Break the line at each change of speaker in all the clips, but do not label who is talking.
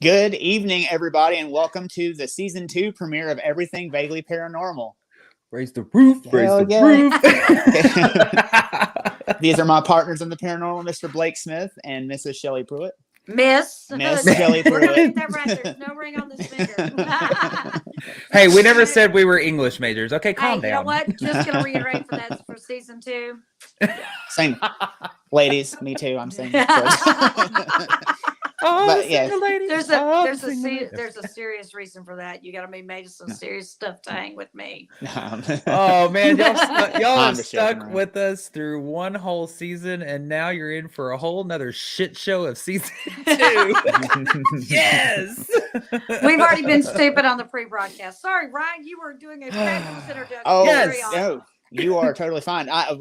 Good evening, everybody, and welcome to the season 2 premiere of Everything Vaguely Paranormal.
Raise the roof,
Hell
raise the roof.
These are my partners in the paranormal, Mr. Blake Smith and Mrs. Shelley Pruitt.
Miss
Shelley
We're gonna
Pruitt.
get that right. There's no ring on this finger.
Hey, we never said we were English majors. Okay, calm
Hey, you
down.
know what? Just gonna reiterate for season 2.
Same. Ladies, me too, I'm single.
Oh,
But, yeah.
single ladies.
There's
Oh,
a
single ladies.
there's a serious reason for that. You got to be made of some serious stuff to hang with me.
Oh man, y'all
I'm
have
just
stuck
joking around.
with us through one whole season, and now you're in for a whole nother shit show of season 2. Yes.
We've already been stupid on the pre-broadcast. Sorry, Ryan, you were doing a fabulous introduction.
Oh,
Yes.
Carry on.
no, you are totally fine. I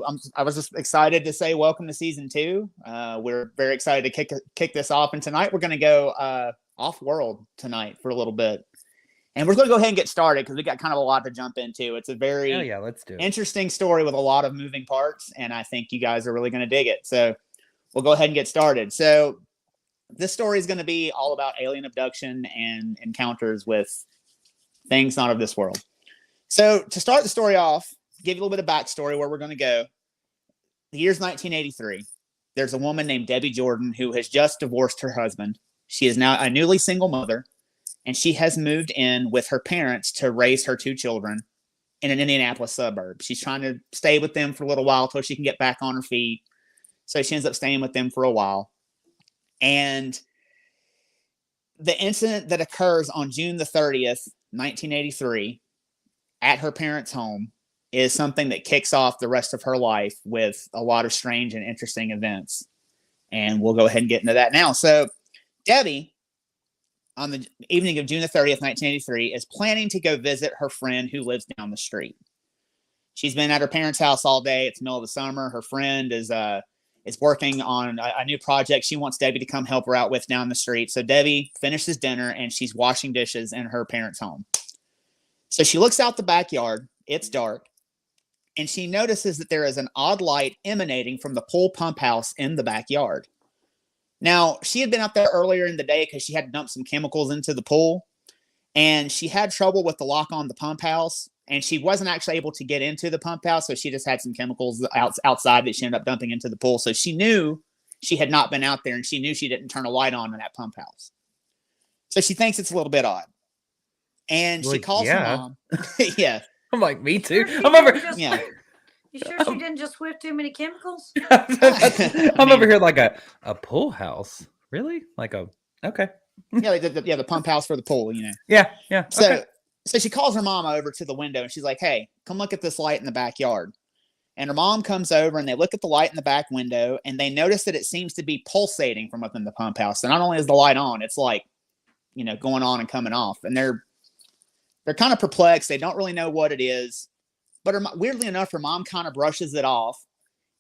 was just excited to say welcome to season 2. We're very excited to kick this off, and tonight we're going to go off-world tonight for a little bit. And we're going to go ahead and get started because we got kind of a lot to jump into. It's a very
Oh yeah, let's do it.
interesting story with a lot of moving parts, and I think you guys are really going to dig it. So we'll go ahead and get started. So this story is going to be all about alien abduction and encounters with things not of this world. So to start the story off, give you a little bit of backstory where we're going to go. The year's 1983. There's a woman named Debbie Jordan who has just divorced her husband. She is now a newly single mother, and she has moved in with her parents to raise her 2 children in an Indianapolis suburb. She's trying to stay with them for a little while until she can get back on her feet. So she ends up staying with them for a while. And the incident that occurs on June the 30th, 1983, at her parents' home is something that kicks off the rest of her life with a lot of strange and interesting events. And we'll go ahead and get into that now. So Debbie, on the evening of June the 30th, 1983, is planning to go visit her friend who lives down the street. She's been at her parents' house all day. It's the middle of the summer. Her friend is working on a new project she wants Debbie to come help her out with down the street. So Debbie finishes dinner and she's washing dishes in her parents' home. So she looks out the backyard. It's dark. And she notices that there is an odd light emanating from the pool pump house in the backyard. Now, she had been out there earlier in the day because she had to dump some chemicals into the pool. And she had trouble with the lock on the pump house. And she wasn't actually able to get into the pump house. So she just had some chemicals outside that she ended up dumping into the pool. So she knew she had not been out there. And she knew she didn't turn a light on in that pump house. So she thinks it's a little bit odd. And she calls her mom. Yeah.
I'm like, me too.
Sure
I'm over.
Yeah.
You sure she didn't just whiff too many chemicals?
I'm over here like a pool house. Really? Like a okay.
Yeah, the pump house for the pool, you know.
Yeah.
So she calls her mom over to the window and she's like, "Hey, come look at this light in the backyard." And her mom comes over and they look at the light in the back window and they notice that it seems to be pulsating from within the pump house. So not only is the light on, it's like, you know, going on and coming off. And they're kind of perplexed. They don't really know what it is. But weirdly enough, her mom kind of brushes it off.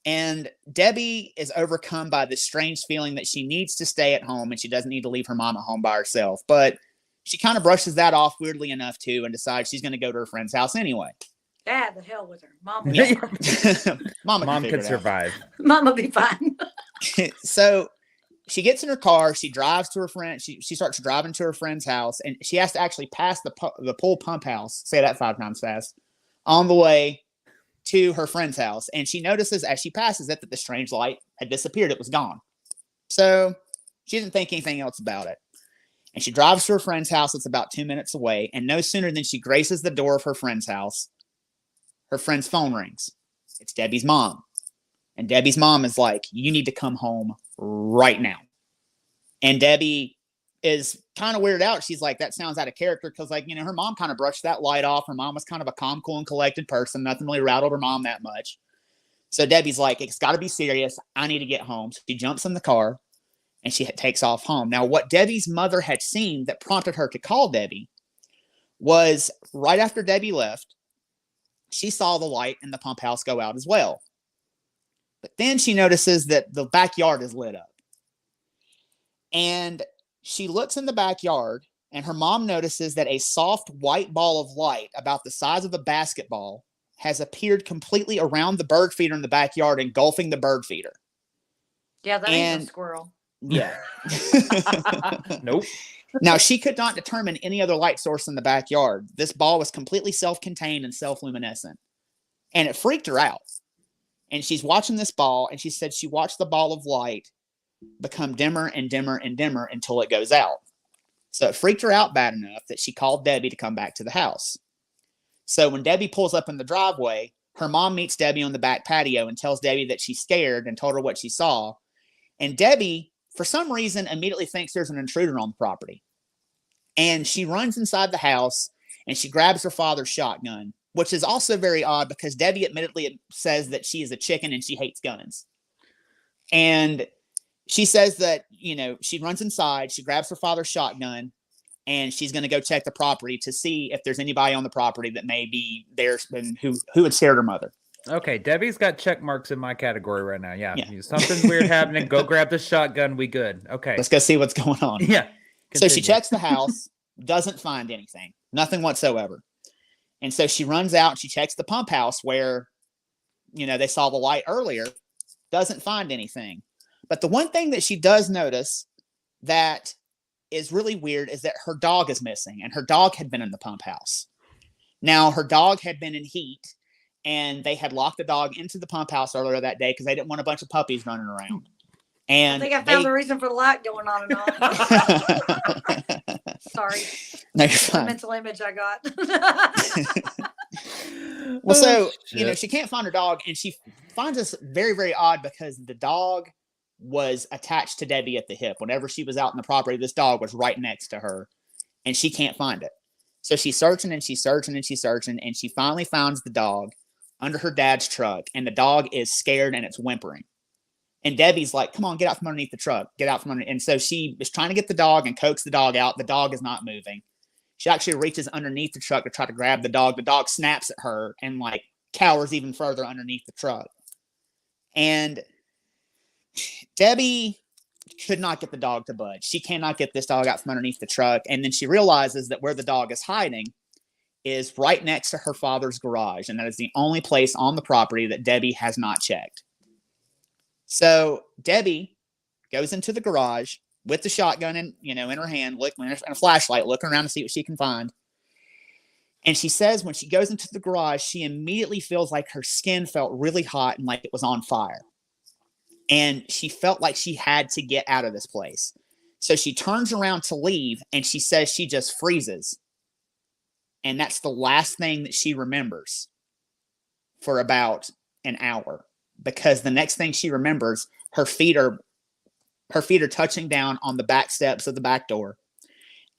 And Debbie is overcome by this strange feeling that she needs to stay at home and she doesn't need to leave her mom at home by herself. But she kind of brushes that off weirdly enough, too, and decides she's going to go to her friend's house anyway.
Ah, the hell with her. Mom,
Yeah.
Mom can survive.
Mom will be fine.
So she gets in her car. She drives to her friend. She starts driving to her friend's house. And she has to actually pass the pool pump house. Say that 5 times fast. On the way to her friend's house. And she notices as she passes it that the strange light had disappeared. It was gone. So she didn't think anything else about it. And she drives to her friend's house. It's about 2 minutes away. And no sooner than she graces the door of her friend's house, her friend's phone rings. It's Debbie's mom. And Debbie's mom is like, "You need to come home right now." And Debbie is kind of weirded out. She's like, that sounds out of character because, like, you know, her mom kind of brushed that light off. Her mom was kind of a calm, cool, and collected person. Nothing really rattled her mom that much. So Debbie's like, it's got to be serious. I need to get home. So she jumps in the car and she takes off home. Now, what Debbie's mother had seen that prompted her to call Debbie was right after Debbie left, she saw the light in the pump house go out as well. But then she notices that the backyard is lit up. And she looks in the backyard and her mom notices that a soft white ball of light about the size of a basketball has appeared completely around the bird feeder in the backyard, engulfing the bird feeder.
Yeah, that ain't a squirrel.
Yeah.
Nope.
Now, she could not determine any other light source in the backyard. This ball was completely self-contained and self-luminescent, and it freaked her out. And she's watching this ball, and she said she watched the ball of light become dimmer and dimmer and dimmer until it goes out. So it freaked her out bad enough that she called Debbie to come back to the house. So when Debbie pulls up in the driveway, her mom meets Debbie on the back patio and tells Debbie that she's scared and told her what she saw. And Debbie, for some reason, immediately thinks there's an intruder on the property. And she runs inside the house and she grabs her father's shotgun, which is also very odd because Debbie admittedly says that she is a chicken and she hates guns. And she says that, you know, she runs inside, she grabs her father's shotgun, and she's going to go check the property to see if there's anybody on the property that may be there and who had scared her mother.
Okay, Debbie's got check marks in my category right now. Yeah. Something's weird happening. Go grab the shotgun. We good. Okay.
Let's go see what's going on.
Yeah.
So she checks the house, doesn't find anything, nothing whatsoever. And so she runs out and she checks the pump house where, you know, they saw the light earlier, doesn't find anything. But the one thing that she does notice that is really weird is that her dog is missing, and her dog had been in the pump house. Now, her dog had been in heat, and they had locked the dog into the pump house earlier that day because they didn't want a bunch of puppies running around. And
I think I found the reason for the light going on and on. Sorry.
No, you're fine.
The mental image I got.
Well, so, you know, she can't find her dog, and she finds this very, very odd because the dog was attached to Debbie at the hip. Whenever she was out in the property, this dog was right next to her, and she can't find it. So she's searching and she's searching and she's searching, and she finally finds the dog under her dad's truck, and the dog is scared and it's whimpering. And Debbie's like, come on, get out from underneath the truck. Get out from under. And so she is trying to get the dog and coax the dog out. The dog is not moving. She actually reaches underneath the truck to try to grab the dog. The dog snaps at her and like cowers even further underneath the truck. And Debbie could not get the dog to budge. She cannot get this dog out from underneath the truck. And then she realizes that where the dog is hiding is right next to her father's garage. And that is the only place on the property that Debbie has not checked. So Debbie goes into the garage with the shotgun in her hand, and a flashlight, looking around to see what she can find. And she says when she goes into the garage, she immediately feels like her skin felt really hot and like it was on fire. And she felt like she had to get out of this place. So she turns around to leave, and she says she just freezes. And that's the last thing that she remembers for about an hour. Because the next thing she remembers, her feet are touching down on the back steps of the back door.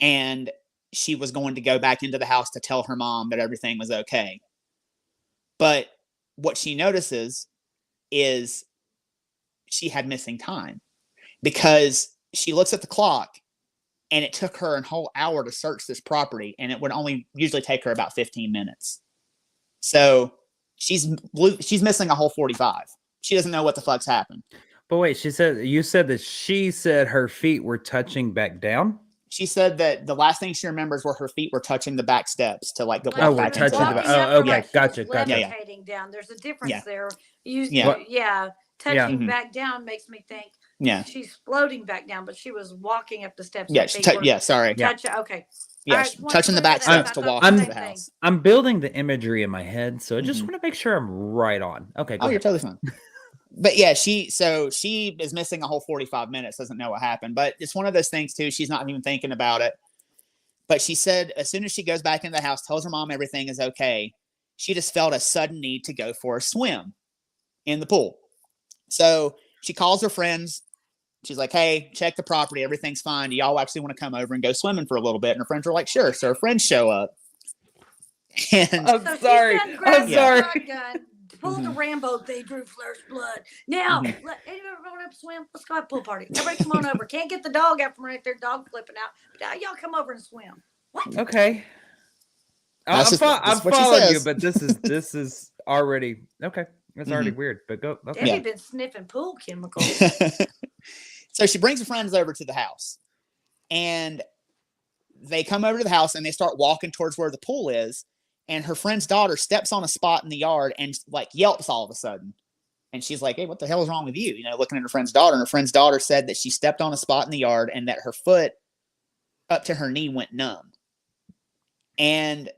And she was going to go back into the house to tell her mom that everything was okay. But what she notices is she had missing time, because she looks at the clock, and it took her a whole hour to search this property, and it would only usually take her about 15 minutes. So she's missing a whole 45. She doesn't know what the fuck's happened.
But wait, you said that she said her feet were touching back down?
She said that the last thing she remembers were her feet were touching the back steps to like go back
touching
into
the back. Oh, okay, gotcha.
Levitating down. There's a difference there. Touching back down makes me think she's floating back down, but she was walking up the steps.
Sorry.
Okay.
Yeah,
right,
touching the back steps to walk into the house.
I'm building the imagery in my head, so I just want to make sure I'm right on. Okay, go ahead.
You're totally fine. But yeah, she is missing a whole 45 minutes, doesn't know what happened. But it's one of those things too, she's not even thinking about it. But she said as soon as she goes back into the house, tells her mom everything is okay, she just felt a sudden need to go for a swim in the pool. So she calls her friends. She's like, hey, check the property. Everything's fine. Do y'all actually want to come over and go swimming for a little bit? And her friends are like, sure. So her friends show up. And
I'm sorry.
Pull the Rambo, they drew first blood. Now, anyone want to swim? Let's go have a pool party. Everybody come on over. Can't get the dog out from right there, dog flipping out. But y'all come over and swim. What?
Okay. I'm following you, but this is already okay. It's already weird, but go. Okay.
They've been sniffing pool chemicals.
So she brings her friends over to the house, and they come over to the house and they start walking towards where the pool is. And her friend's daughter steps on a spot in the yard and like yelps all of a sudden. And she's like, hey, what the hell is wrong with you? Looking at her friend's daughter. And her friend's daughter said that she stepped on a spot in the yard and that her foot up to her knee went numb. And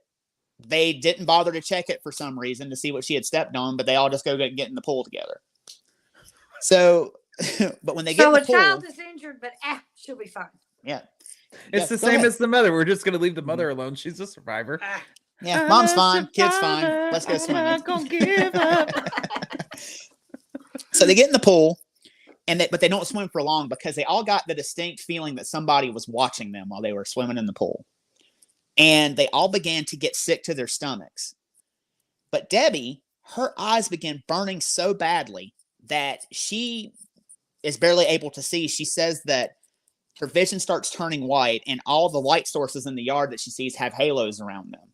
they didn't bother to check it for some reason to see what she had stepped on, but they all just go get in the pool together. So, but when they get in the pool,
child is injured, but she'll be fine.
Yeah.
It's the same as the mother. We're just going to leave the mother alone. She's a survivor.
Yeah, mom's fine. Kid's fine. Let's go swimming.
I'm not going to give up.
So they get in the pool, but they don't swim for long because they all got the distinct feeling that somebody was watching them while they were swimming in the pool. And they all began to get sick to their stomachs. But Debbie, her eyes began burning so badly that she is barely able to see. She says that her vision starts turning white, and all the light sources in the yard that she sees have halos around them.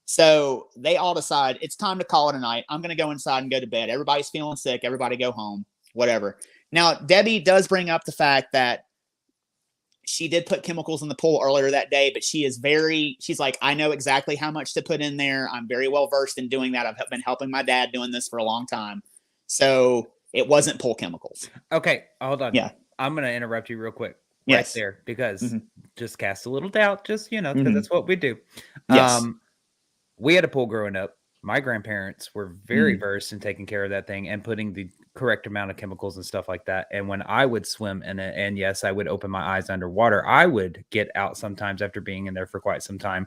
So they all decide it's time to call it a night. I'm going to go inside and go to bed. Everybody's feeling sick. Everybody go home, whatever. Now, Debbie does bring up the fact that she did put chemicals in the pool earlier that day, but she's like, I know exactly how much to put in there. I'm very well versed in doing that. I've been helping my dad doing this for a long time. So it wasn't pool chemicals.
Okay, hold on.
Yeah.
I'm going to interrupt you real quick.
Yes.
Right there, because just cast a little doubt, just, because that's what we do.
Yes.
We had a pool growing up. My grandparents were very versed in taking care of that thing and putting the correct amount of chemicals and stuff like that. And when I would swim in it, and yes, I would open my eyes underwater, I would get out sometimes after being in there for quite some time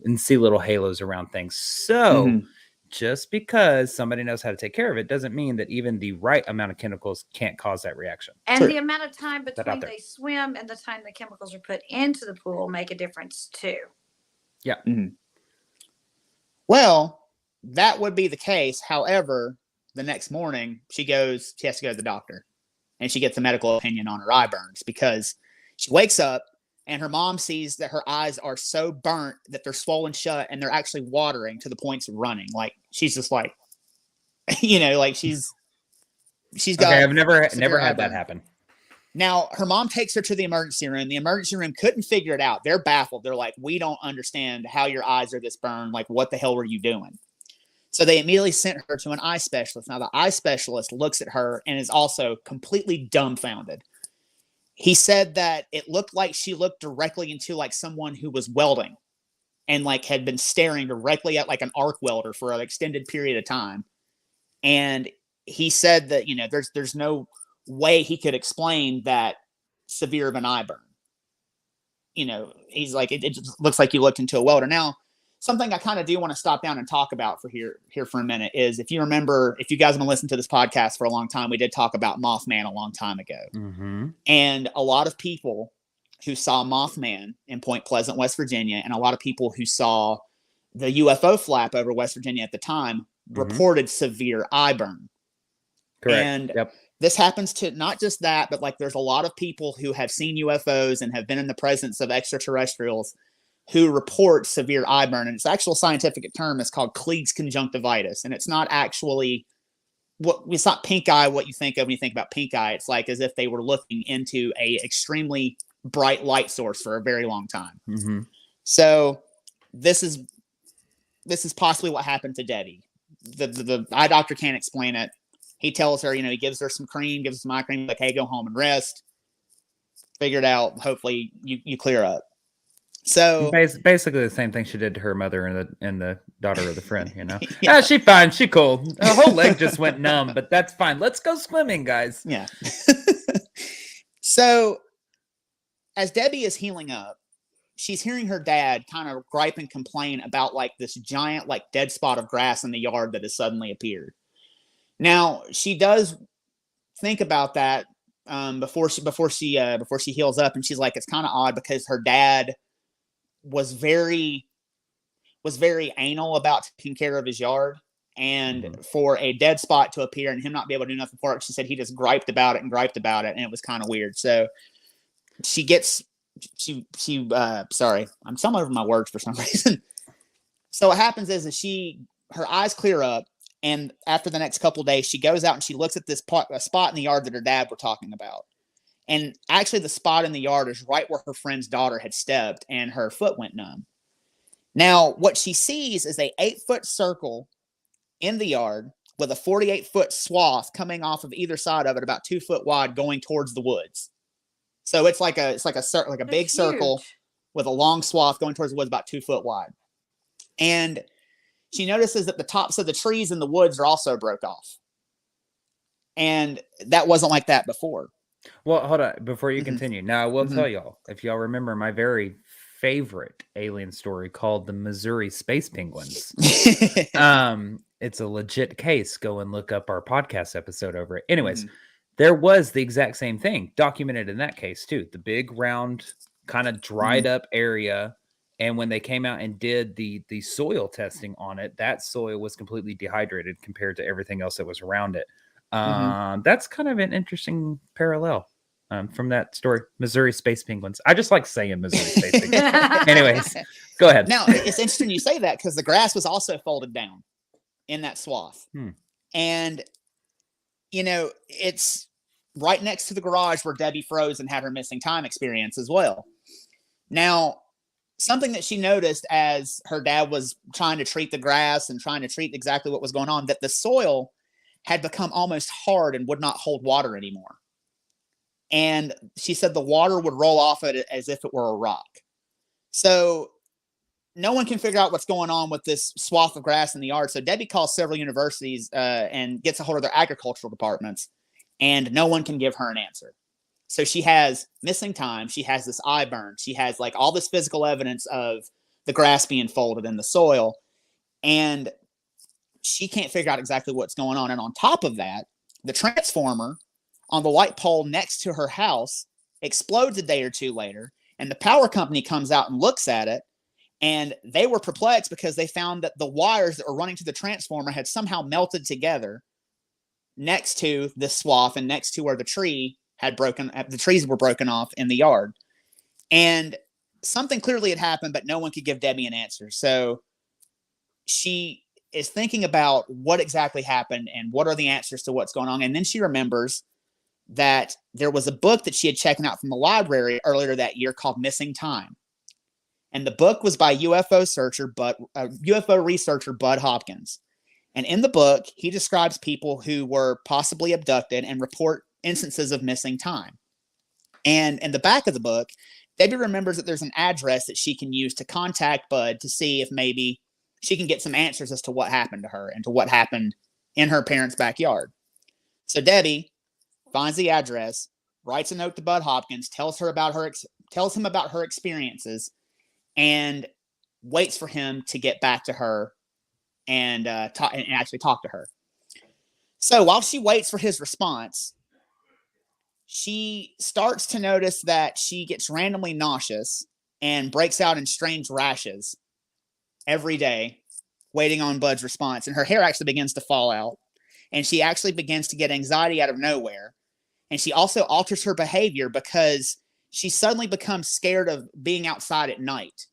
and see little halos around things. So just because somebody knows how to take care of it doesn't mean that even the right amount of chemicals can't cause that reaction.
And the amount of time between they swim and the time the chemicals are put into the pool make a difference too.
Yeah.
Well, that would be the case. However, the next morning she has to go to the doctor, and she gets a medical opinion on her eye burns because she wakes up and her mom sees that her eyes are so burnt that they're swollen shut and they're actually watering to the points of running. Like she's just like, like she's got.
Okay, I've never had that happen.
Now, her mom takes her to the emergency room. The emergency room couldn't figure it out. They're baffled. They're like, we don't understand how your eyes are this burned. Like, what the hell were you doing? So they immediately sent her to an eye specialist. Now, the eye specialist looks at her and is also completely dumbfounded. He said that it looked like she looked directly into like someone who was welding and like had been staring directly at like an arc welder for an extended period of time. And he said that, there's no way he could explain that severe of an eye burn. He's like, it just looks like you looked into a welder. Now, something I kind of do want to stop down and talk about here for a minute is, if you remember, if you guys have been listening to this podcast for a long time, we did talk about Mothman a long time ago. And a lot of people who saw Mothman in Point Pleasant, West Virginia, and a lot of people who saw the UFO flap over West Virginia at the time reported severe eye burn.
Correct.
And this happens to not just that, but like there's a lot of people who have seen UFOs and have been in the presence of extraterrestrials who report severe eye burn. And its actual scientific term is called Cleid's conjunctivitis. And it's not actually it's not pink eye, what you think of when you think about pink eye. It's like as if they were looking into a extremely bright light source for a very long time. So this is possibly what happened to Debbie. The eye doctor can't explain it. He tells her, he gives her some cream, gives her some eye cream, like, hey, go home and rest. Figure it out. Hopefully you clear up. So
basically the same thing she did to her mother and the daughter of the friend, Yeah, she fine. She cool. Her whole leg just went numb, but that's fine. Let's go swimming, guys.
Yeah. So as Debbie is healing up, she's hearing her dad kind of gripe and complain about like this giant, like dead spot of grass in the yard that has suddenly appeared. Now she does think about that before she heals up, and she's like, it's kind of odd because her dad was very anal about taking care of his yard, and for a dead spot to appear and him not be able to do nothing for it, she said he just griped about it, and it was kind of weird. So sorry, I'm stumbling over my words for some reason. So what happens is her eyes clear up, and after the next couple of days, she goes out and she looks at this spot in the yard that her dad were talking about. And actually the spot in the yard is right where her friend's daughter had stepped and her foot went numb. Now, what she sees is a 8-foot circle in the yard with a 48-foot swath coming off of either side of it, about 2 foot wide, going towards the woods. So it's like a big circle with a long swath going towards the woods about 2 foot wide. And she notices that the tops of the trees in the woods are also broke off. And that wasn't like that before.
Well, hold on. Before you continue. Now, I will
Mhm.
tell y'all, if y'all remember my very favorite alien story called the Missouri Space Penguins. It's a legit case. Go and look up our podcast episode over it. Anyways, there was the exact same thing documented in that case too. The big round kind of dried up area. And when they came out and did the soil testing on it, that soil was completely dehydrated compared to everything else that was around it. That's kind of an interesting parallel from that story. Missouri Space Penguins. I just like saying Missouri Space Penguins. Anyways, go ahead.
Now, it's interesting you say that because the grass was also folded down in that swath. And, you know, it's right next to the garage where Debbie froze and had her missing time experience as well. Now, something that she noticed as her dad was trying to treat the grass and trying to treat exactly what was going on, that the soil had become almost hard and would not hold water anymore. And she said the water would roll off it as if it were a rock. So no one can figure out what's going on with this swath of grass in the yard. So Debbie calls several universities and gets a hold of their agricultural departments, and no one can give her an answer. So she has missing time. She has this eye burn. She has like all this physical evidence of the grass being folded in the soil. And she can't figure out exactly what's going on. And on top of that, the transformer on the light pole next to her house explodes a day or two later. And the power company comes out and looks at it. And they were perplexed because they found that the wires that were running to the transformer had somehow melted together next to this swath and next to where the trees were broken off in the yard. And something clearly had happened, but no one could give Debbie an answer. So she is thinking about what exactly happened and what are the answers to what's going on. And then she remembers that there was a book that she had checked out from the library earlier that year called Missing Time. And the book was by UFO researcher Bud Hopkins. And in the book, he describes people who were possibly abducted and report instances of missing time. And in the back of the book, Debbie remembers that there's an address that she can use to contact Bud to see if maybe she can get some answers as to what happened to her and to what happened in her parents' backyard. So Debbie finds the address, writes a note to Bud Hopkins, tells him about her experiences, and waits for him to get back to her and actually talk to her. So while she waits for his response, she starts to notice that she gets randomly nauseous and breaks out in strange rashes every day, waiting on Bud's response. And her hair actually begins to fall out. And she actually begins to get anxiety out of nowhere. And she also alters her behavior because she suddenly becomes scared of being outside at night,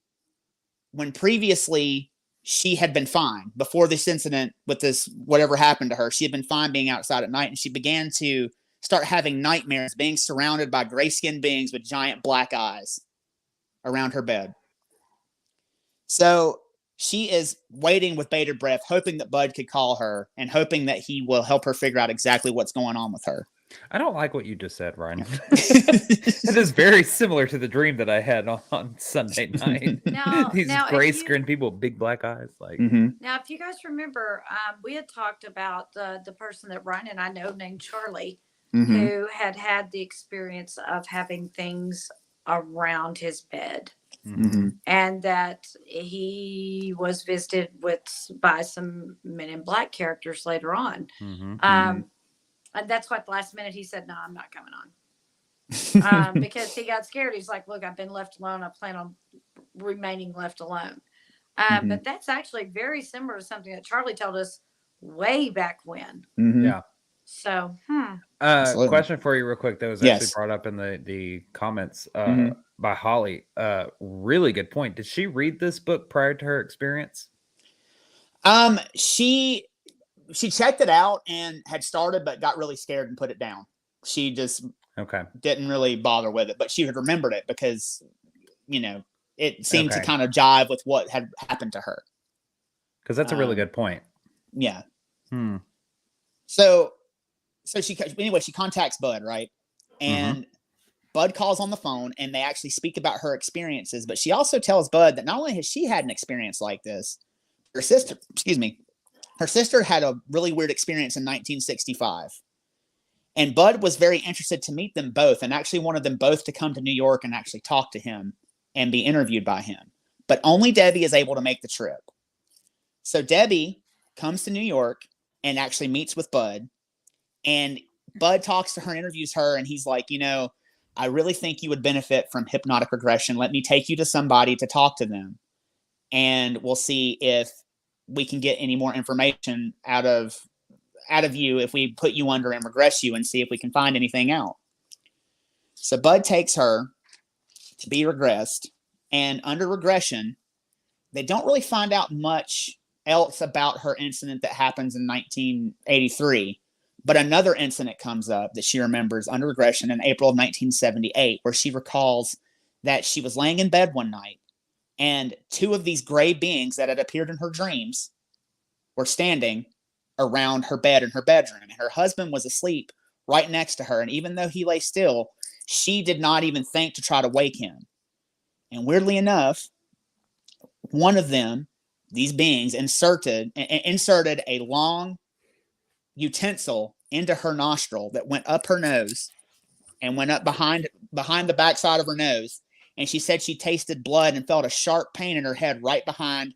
when previously she had been fine. Before this incident with this, whatever happened to her, she had been fine being outside at night. And she began to start having nightmares, being surrounded by gray-skinned beings with giant black eyes around her bed. So she is waiting with bated breath, hoping that Bud could call her and hoping that he will help her figure out exactly what's going on with her.
I don't like what you just said, Ryan. It is very similar to the dream that I had on Sunday night. These gray-skinned people with big black eyes.
Now, if you guys remember, we had talked about the person that Ryan and I know named Charlie, who had the experience of having things around his bed. And that he was visited by some Men in Black characters later on. And that's why at the last minute he said, "No, I'm not coming on," because he got scared. He's like, "Look, I've been left alone. I plan on remaining left alone." But that's actually very similar to something that Charlie told us way back when.
Yeah.
So,
question for you real quick that was actually brought up in the comments by Holly. Really good point. Did she read this book prior to her experience?
She checked it out and had started, but got really scared and put it down. She just didn't really bother with it, but she had remembered it because, it seemed to kind of jive with what had happened to her.
Because that's a really good point.
Yeah. So she contacts Bud, right? And Bud calls on the phone and they actually speak about her experiences. But she also tells Bud that not only has she had an experience like this, her sister had a really weird experience in 1965. And Bud was very interested to meet them both and actually wanted them both to come to New York and actually talk to him and be interviewed by him. But only Debbie is able to make the trip. So Debbie comes to New York and actually meets with Bud. And Bud talks to her and interviews her. And he's like, I really think you would benefit from hypnotic regression. Let me take you to somebody to talk to them. And we'll see if we can get any more information out of you if we put you under and regress you and see if we can find anything out. So Bud takes her to be regressed, and under regression, they don't really find out much else about her incident that happens in 1983, but another incident comes up that she remembers under regression in April of 1978, where she recalls that she was laying in bed one night and two of these gray beings that had appeared in her dreams were standing around her bed in her bedroom, and her husband was asleep right next to her. And even though he lay still, she did not even think to try to wake him. And weirdly enough, one of them, these beings, inserted a long utensil into her nostril that went up her nose and went up behind the backside of her nose. And she said she tasted blood and felt a sharp pain in her head right behind,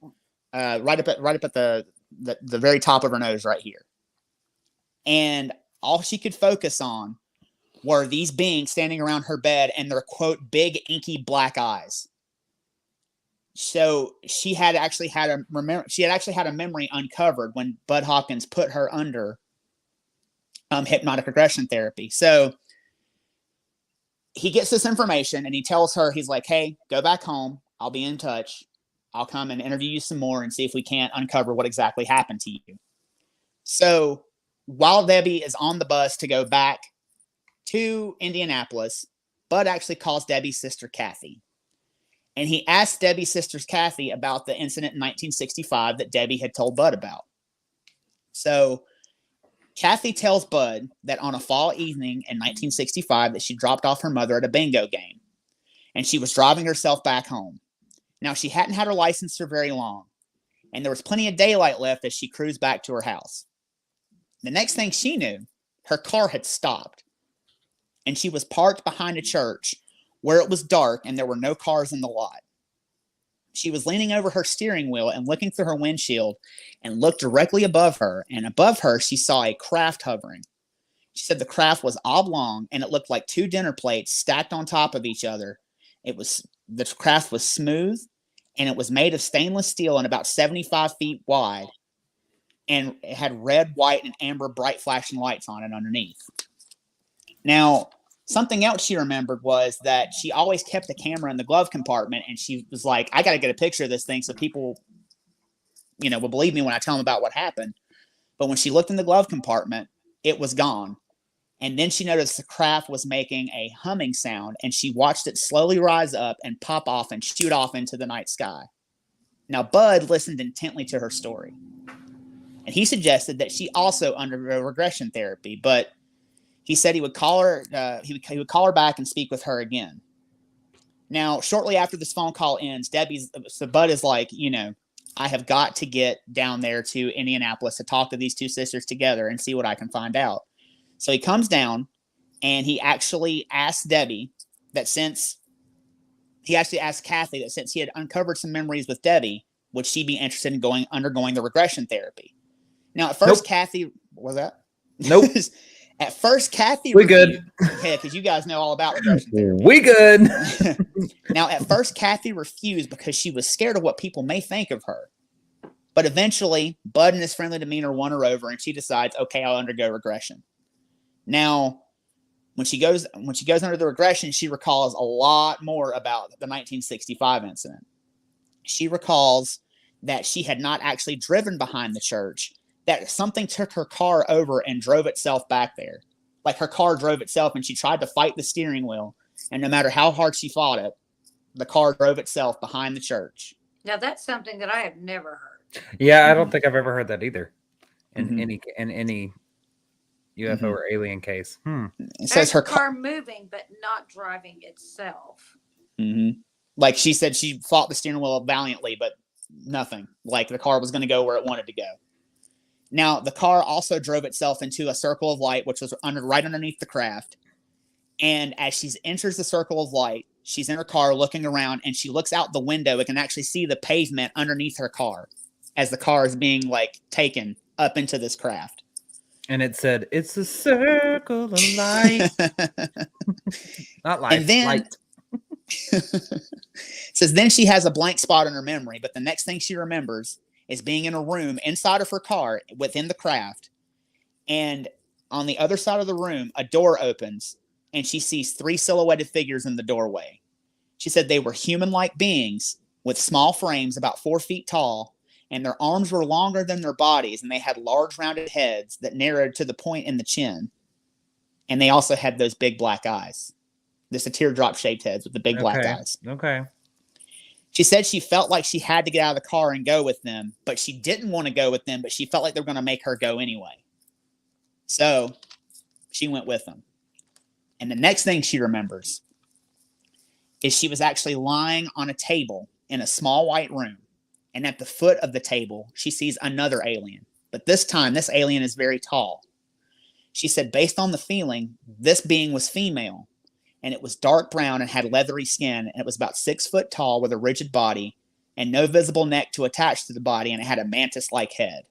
right up at the very top of her nose right here. And all she could focus on were these beings standing around her bed and their, quote, big inky black eyes. So she had actually had a memory uncovered when Bud Hawkins put her under hypnotic regression therapy. So he gets this information and he tells her, he's like, hey, go back home. I'll be in touch. I'll come and interview you some more and see if we can't uncover what exactly happened to you. So while Debbie is on the bus to go back to Indianapolis, Bud actually calls Debbie's sister, Kathy. And he asks Debbie's sister, Kathy, about the incident in 1965 that Debbie had told Bud about. So Kathy tells Bud that on a fall evening in 1965 that she dropped off her mother at a bingo game. And she was driving herself back home. Now, she hadn't had her license for very long, and there was plenty of daylight left as she cruised back to her house. The next thing she knew, her car had stopped, and she was parked behind a church where it was dark and there were no cars in the lot. She was leaning over her steering wheel and looking through her windshield and looked directly above her, and above her she saw a craft hovering. She said the craft was oblong and it looked like two dinner plates stacked on top of each other. The craft was smooth and it was made of stainless steel and about 75 feet wide. And it had red, white, and amber bright flashing lights on it underneath. Now, something else she remembered was that she always kept a camera in the glove compartment, and she was like, I got to get a picture of this thing so people, will believe me when I tell them about what happened. But when she looked in the glove compartment, it was gone. And then she noticed the craft was making a humming sound, and she watched it slowly rise up and pop off and shoot off into the night sky. Now, Bud listened intently to her story, and he suggested that she also undergo regression therapy, but he said he would call her. He would call her back and speak with her again. Now, shortly after this phone call ends, Bud is like, I have got to get down there to Indianapolis to talk to these two sisters together and see what I can find out. So he comes down and he actually asked Kathy that since he had uncovered some memories with Debbie, would she be interested in undergoing the regression therapy? Now, at first, Kathy, was that?
Nope.
At first, Kathy,
we good.
Yeah, because you guys know all about regression therapy.
We good.
Now, at first, Kathy refused because she was scared of what people may think of her. But eventually, Bud and his friendly demeanor won her over, and she decides, okay, I'll undergo regression. Now, when she goes under the regression, she recalls a lot more about the 1965 incident. She recalls that she had not actually driven behind the church, that something took her car over and drove itself back there. Like her car drove itself and she tried to fight the steering wheel. And no matter how hard she fought it, the car drove itself behind the church.
Now, that's something that I have never heard.
Yeah, I don't think I've ever heard that either. In any UFO or alien case.
It says her
car moving, but not driving itself.
Like she said, she fought the steering wheel valiantly, but nothing. Like the car was going to go where it wanted to go. Now, the car also drove itself into a circle of light, which was right underneath the craft. And as she enters the circle of light, she's in her car looking around, and she looks out the window. It can actually see the pavement underneath her car as the car is being like taken up into this craft.
And it said, "It's a circle of light." Not light,
and then,
light.
It says, then she has a blank spot in her memory, but the next thing she remembers is being in a room inside of her car within the craft. And on the other side of the room, a door opens, and she sees 3 silhouetted figures in the doorway. She said they were human-like beings with small frames about 4 feet tall, and their arms were longer than their bodies, and they had large rounded heads that narrowed to the point in the chin. And they also had those big black eyes. This are teardrop-shaped heads with the big black eyes.
Okay.
She said she felt like she had to get out of the car and go with them, but she didn't want to go with them, but she felt like they were going to make her go anyway. So she went with them. And the next thing she remembers is she was actually lying on a table in a small white room. And at the foot of the table, she sees another alien. But this time, this alien is very tall. She said, based on the feeling, this being was female. And it was dark brown and had leathery skin. And it was about 6 foot tall with a rigid body and no visible neck to attach to the body. And it had a mantis-like head.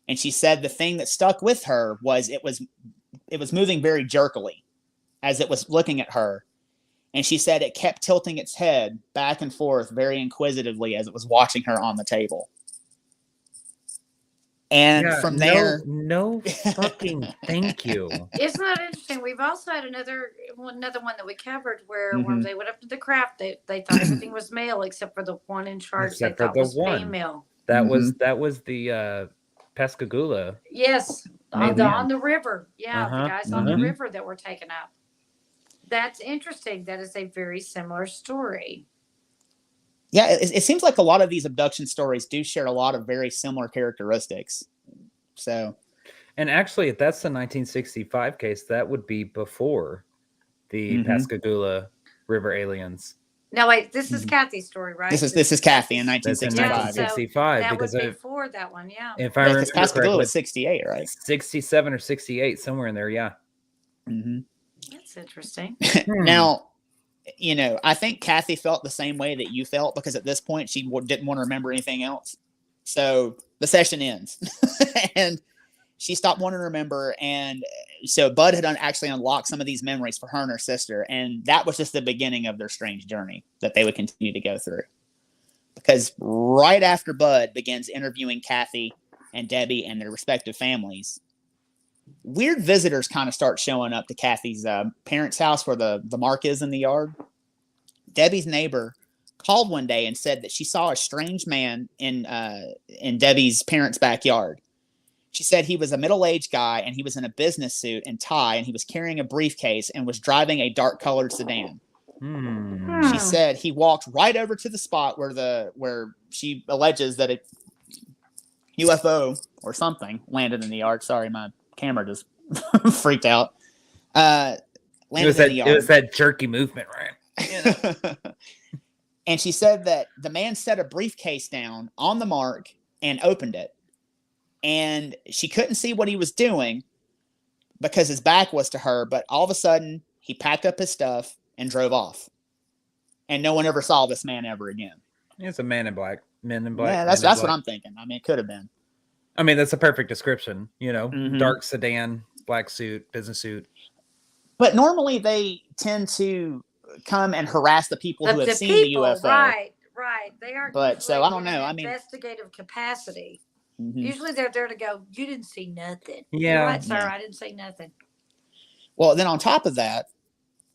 And she said the thing that stuck with her was it was moving very jerkily as it was looking at her. And she said it kept tilting its head back and forth very inquisitively as it was watching her on the table. And from there...
No fucking thank you.
Isn't that interesting? We've also had another one that we covered where when they went up to the craft, they thought everything was male except for the one in charge
Except
they thought
for the
was
one.
female.
That was the Pascagoula.
Yes, on the river. Yeah, the guys on the river that were taken out. That's interesting. That is a very similar story.
Yeah, it seems like a lot of these abduction stories do share a lot of very similar characteristics. So,
and actually, if that's the 1965 case, that would be before the Pascagoula River aliens.
No, wait, this is Kathy's story, right?
This is Kathy in 1965.
That's in 1965
that
because
was before that one, yeah.
If I remember
Pascagoula
correctly,
was 68, right?
67 or 68, somewhere in there, yeah.
That's interesting.
Now, you know, I think Kathy felt the same way that you felt because at this point she didn't want to remember anything else. So the session ends and she stopped wanting to remember. And so Bud had actually unlocked some of these memories for her and her sister. And that was just the beginning of their strange journey that they would continue to go through. Because right after Bud begins interviewing Kathy and Debbie and their respective families, weird visitors kind of start showing up to Kathy's parents' house where the mark is in the yard. Debbie's neighbor called one day and said that she saw a strange man in Debbie's parents' backyard. She said he was a middle-aged guy and he was in a business suit and tie and he was carrying a briefcase and was driving a dark-colored sedan. She said he walked right over to the spot where she alleges that a UFO or something landed in the yard. Sorry, my camera just freaked out. Landed in the yard.
It was that jerky movement, right?
You know? And she said that the man set a briefcase down on the mark and opened it. And she couldn't see what he was doing because his back was to her. But all of a sudden, he packed up his stuff and drove off. And no one ever saw this man ever again.
It's a man in black. Men in black.
Yeah, that's what I'm thinking. I mean, it could have been.
I mean, that's a perfect description. You know, dark sedan, black suit, business suit.
But normally they tend to come and harass the people who have seen the UFO.
Right. They are.
But so I don't know. I mean,
investigative capacity. Usually they're there to go, you didn't see nothing.
Yeah.
You're right, sir. I didn't see nothing.
Well, then on top of that,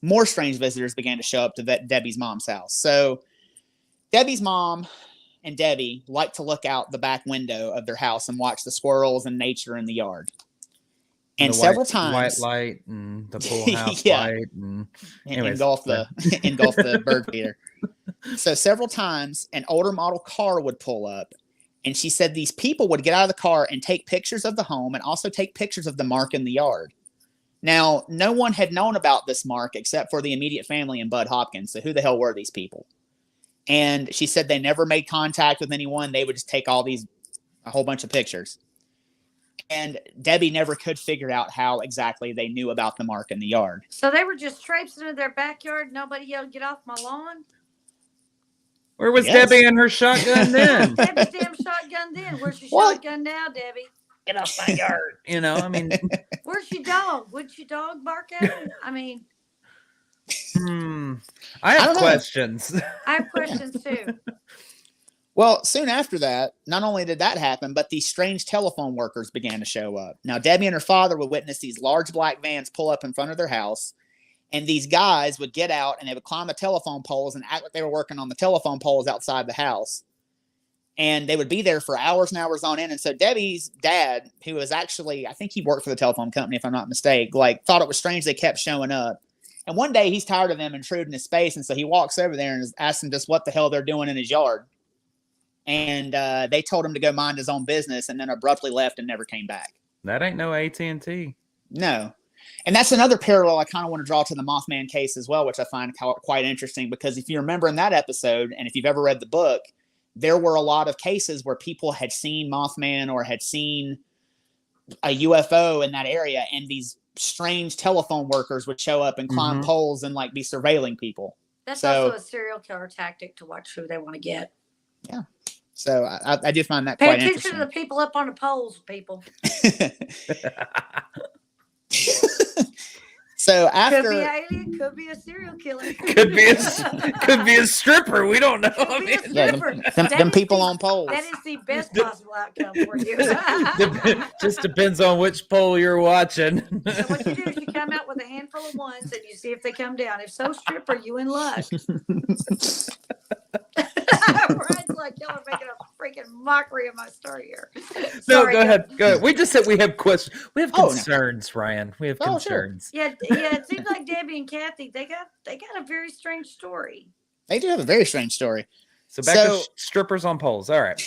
more strange visitors began to show up to Debbie's mom's house. So Debbie's mom and Debbie like to look out the back window of their house and watch the squirrels and nature in the yard. And several times,
white light and the pool house light and
engulf the bird feeder. So several times, an older model car would pull up, And she said these people would get out of the car and take pictures of the home and also take pictures of the mark in the yard. Now, no one had known about this mark except for the immediate family and Bud Hopkins. So who the hell were these people? And she said they never made contact with anyone. They would just take a whole bunch of pictures. And Debbie never could figure out how exactly they knew about the mark in the yard.
So they were just traipsing into their backyard. Nobody yelled, "Get off my lawn."
Where was Debbie and her shotgun then?
Debbie's damn shotgun then. Where's your shotgun now, Debbie?
Get off my yard. You know, I mean.
Where's your dog? Would your dog bark at him? I mean.
I have questions.
I have questions too.
Well, soon after that, not only did that happen, but these strange telephone workers began to show up. Now, Debbie and her father would witness these large black vans pull up in front of their house. And these guys would get out and they would climb the telephone poles and act like they were working on the telephone poles outside the house. And they would be there for hours and hours on end. And so Debbie's dad, who was actually, I think he worked for the telephone company, if I'm not mistaken, like thought it was strange they kept showing up. And one day he's tired of them intruding his space. And so he walks over there and asks them just what the hell they're doing in his yard. And they told him to go mind his own business and then abruptly left and never came back.
That ain't no AT&T.
No. And that's another parallel I kind of want to draw to the Mothman case as well, which I find quite interesting, because if you remember in that episode, and if you've ever read the book, there were a lot of cases where people had seen Mothman or had seen a UFO in that area, and these strange telephone workers would show up and climb poles and like be surveilling people.
That's also a serial killer tactic to watch who they want to get.
Yeah. So I do find that
Pay
quite
attention
interesting.
to the people up on the poles, people.
So after
could be an alien, could be a serial killer,
could be a stripper. We don't know. I mean,
yeah, them people on poles.
That is the best possible outcome for you.
Just depends on which pole you're watching.
So what you do is you come out with a handful of ones and you see if they come down. If so, stripper, you in luck. Brian's like, y'all are making a freaking mockery of my story here.
Sorry, go ahead. We just said we have questions. We have concerns, Ryan. We have concerns.
Sure. Yeah. It seems like Debbie and Kathy, they got a very strange story.
They do have a very strange story.
So back to strippers on poles. All right.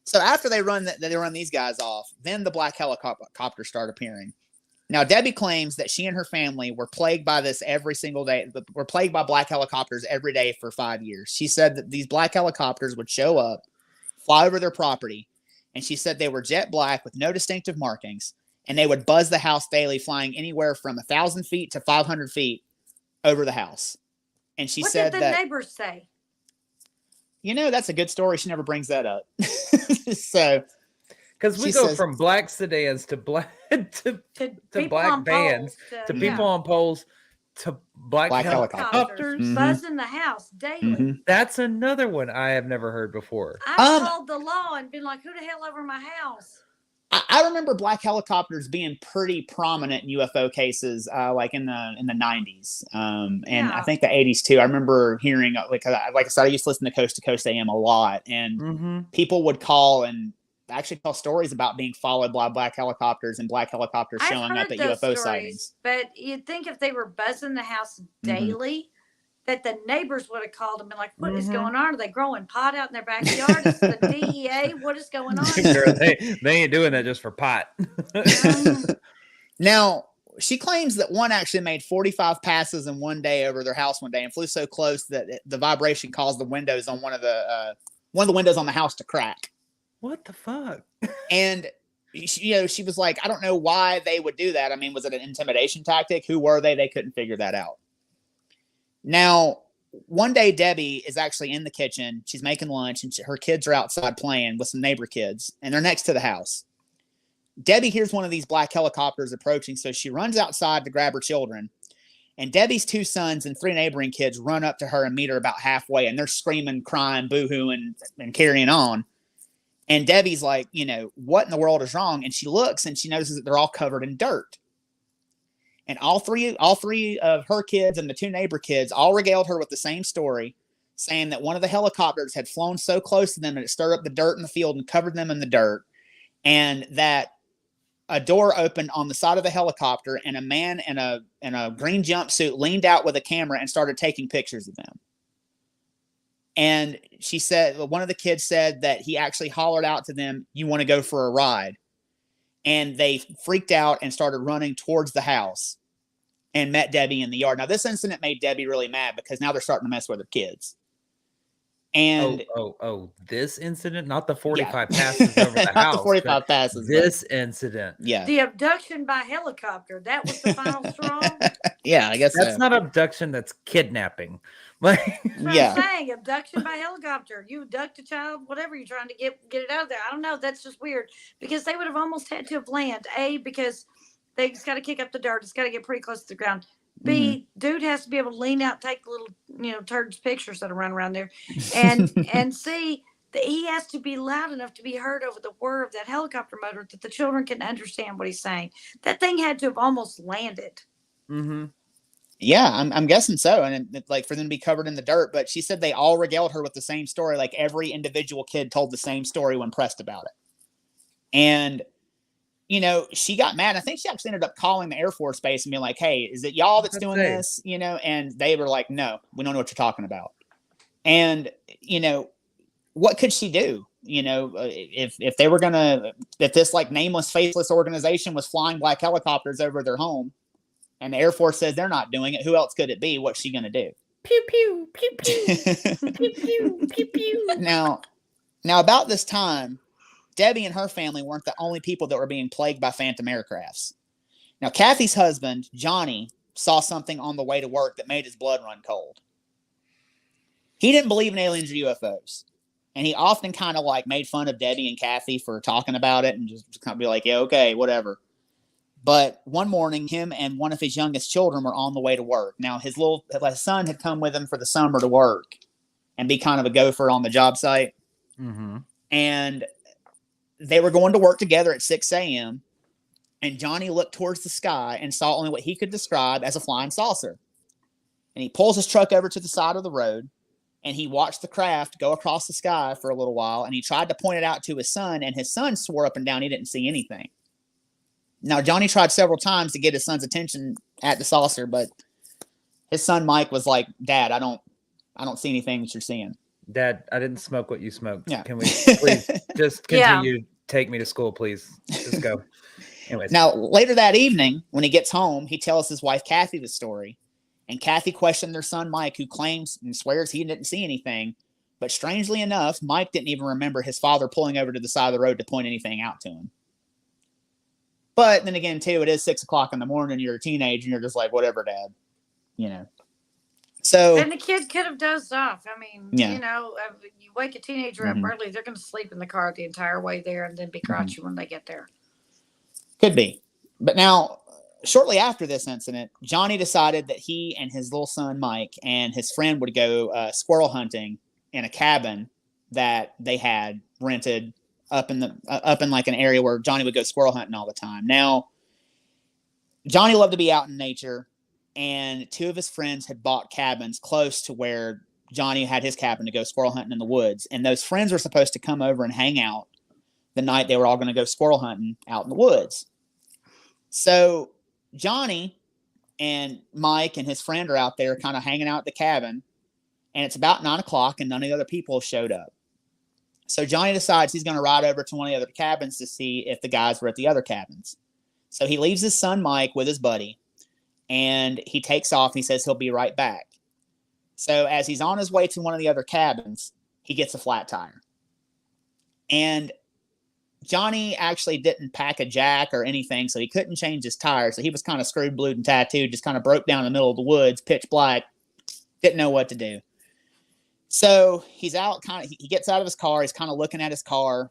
So after they run these guys off, then the black helicopters start appearing. Now, Debbie claims that she and her family were plagued by this every single day. Were plagued by black helicopters every day for 5 years. She said that these black helicopters would show up, fly over their property, and she said they were jet black with no distinctive markings, and they would buzz the house daily, flying anywhere from 1,000 feet to 500 feet over the house. And she said
what did the neighbors say?
You know, that's a good story. She never brings that up. So.
Because we go from black sedans to black to black vans to people on poles to black helicopters.
Buzzing the house daily.
That's another one I have never heard before.
I called the law and been like, who the hell over my house?
I remember black helicopters being pretty prominent in UFO cases, like in the 90s, and I think the 80s too. I remember hearing, like I said, I used to listen to Coast AM a lot, and people would call and actually tell stories about being followed by black helicopters and black helicopters showing up at UFO sightings. But
you'd think if they were buzzing the house daily, that the neighbors would have called them and like, what is going on? Are they growing pot out in their backyard? Is the DEA? What is going on?
Girl, they ain't doing that just for pot.
Now, she claims that one actually made 45 passes in one day over their house one day and flew so close that the vibration caused the windows on one of the windows on the house to crack.
What the fuck?
And, she was like, I don't know why they would do that. I mean, was it an intimidation tactic? Who were they? They couldn't figure that out. Now, one day, Debbie is actually in the kitchen. She's making lunch, and her kids are outside playing with some neighbor kids, and they're next to the house. Debbie hears one of these black helicopters approaching, so she runs outside to grab her children. And Debbie's 2 sons and 3 neighboring kids run up to her and meet her about halfway, and they're screaming, crying, boo-hooing, and carrying on. And Debbie's like, what in the world is wrong? And she looks and she notices that they're all covered in dirt. And all three of her kids and the 2 neighbor kids all regaled her with the same story, saying that one of the helicopters had flown so close to them that it stirred up the dirt in the field and covered them in the dirt. And that a door opened on the side of the helicopter and a man in a green jumpsuit leaned out with a camera and started taking pictures of them. And she said, one of the kids said that he actually hollered out to them, "You want to go for a ride?" And they freaked out and started running towards the house and met Debbie in the yard. Now, this incident made Debbie really mad because now they're starting to mess with her kids. And
this incident, not the 45 passes over the
not
house.
the 45 passes.
This incident.
Yeah.
The abduction by helicopter. That was the final straw.
Yeah, I guess
that's
so.
not abduction. That's kidnapping. Like,
I'm saying abduction by helicopter. You abduct a child, whatever you're trying to get it out of there. I don't know. That's just weird because they would have almost had to have landed. A, because they just got to kick up the dirt. It's got to get pretty close to the ground. B, dude has to be able to lean out, take little, turds pictures that are running around there. And C, that he has to be loud enough to be heard over the whir of that helicopter motor that the children can understand what he's saying. That thing had to have almost landed.
mm-hmm.
Yeah, I'm guessing so. And like for them to be covered in the dirt, but she said they all regaled her with the same story. Like every individual kid told the same story when pressed about it. And she got mad. I think she actually ended up calling the Air Force Base and being like, "Hey, is it y'all that's doing this?" And they were like, "No, we don't know what you're talking about." And, what could she do? If they were if this like nameless, faceless organization was flying black helicopters over their home and the Air Force says they're not doing it, who else could it be? What's she going to do?
Pew, pew, pew, pew, pew, pew, pew, pew.
Now about this time, Debbie and her family weren't the only people that were being plagued by phantom aircrafts. Now, Kathy's husband, Johnny, saw something on the way to work that made his blood run cold. He didn't believe in aliens or UFOs. And he often kind of like made fun of Debbie and Kathy for talking about it and just kind of be like, "Yeah, okay, whatever." But one morning, him and one of his youngest children were on the way to work. Now, his son had come with him for the summer to work and be kind of a gopher on the job site.
Mm-hmm.
And they were going to work together at 6 a.m. And Johnny looked towards the sky and saw only what he could describe as a flying saucer. And he pulls his truck over to the side of the road and he watched the craft go across the sky for a little while. And he tried to point it out to his son, and his son swore up and down he didn't see anything. Now, Johnny tried several times to get his son's attention at the saucer, but his son Mike was like, "Dad, I don't see anything that you're seeing."
"Dad, I didn't smoke what you smoked.
Yeah.
Can we please just continue? Take me to school, please. Just go." Anyways.
Now, later that evening, when he gets home, he tells his wife Kathy the story, and Kathy questioned their son Mike, who claims and swears he didn't see anything. But strangely enough, Mike didn't even remember his father pulling over to the side of the road to point anything out to him. But then again, too, it is 6 o'clock in the morning. You're a teenager, and you're just like, "Whatever, Dad." So,
and the kid could have dozed off. I mean, you wake a teenager up early, they're going to sleep in the car the entire way there and then be grouchy when they get there.
Could be. But now, shortly after this incident, Johnny decided that he and his little son, Mike, and his friend would go squirrel hunting in a cabin that they had rented up in like an area where Johnny would go squirrel hunting all the time. Now, Johnny loved to be out in nature, and two of his friends had bought cabins close to where Johnny had his cabin to go squirrel hunting in the woods. And those friends were supposed to come over and hang out the night they were all going to go squirrel hunting out in the woods. So Johnny and Mike and his friend are out there kind of hanging out at the cabin, and it's about 9 o'clock and none of the other people have showed up. So Johnny decides he's going to ride over to one of the other cabins to see if the guys were at the other cabins. So he leaves his son Mike with his buddy, and he takes off. And he says he'll be right back. So as he's on his way to one of the other cabins, he gets a flat tire. And Johnny actually didn't pack a jack or anything, so he couldn't change his tire. So he was kind of screwed, blued, and tattooed, just kind of broke down in the middle of the woods, pitch black, didn't know what to do. So he's out, he gets out of his car, he's kind of looking at his car,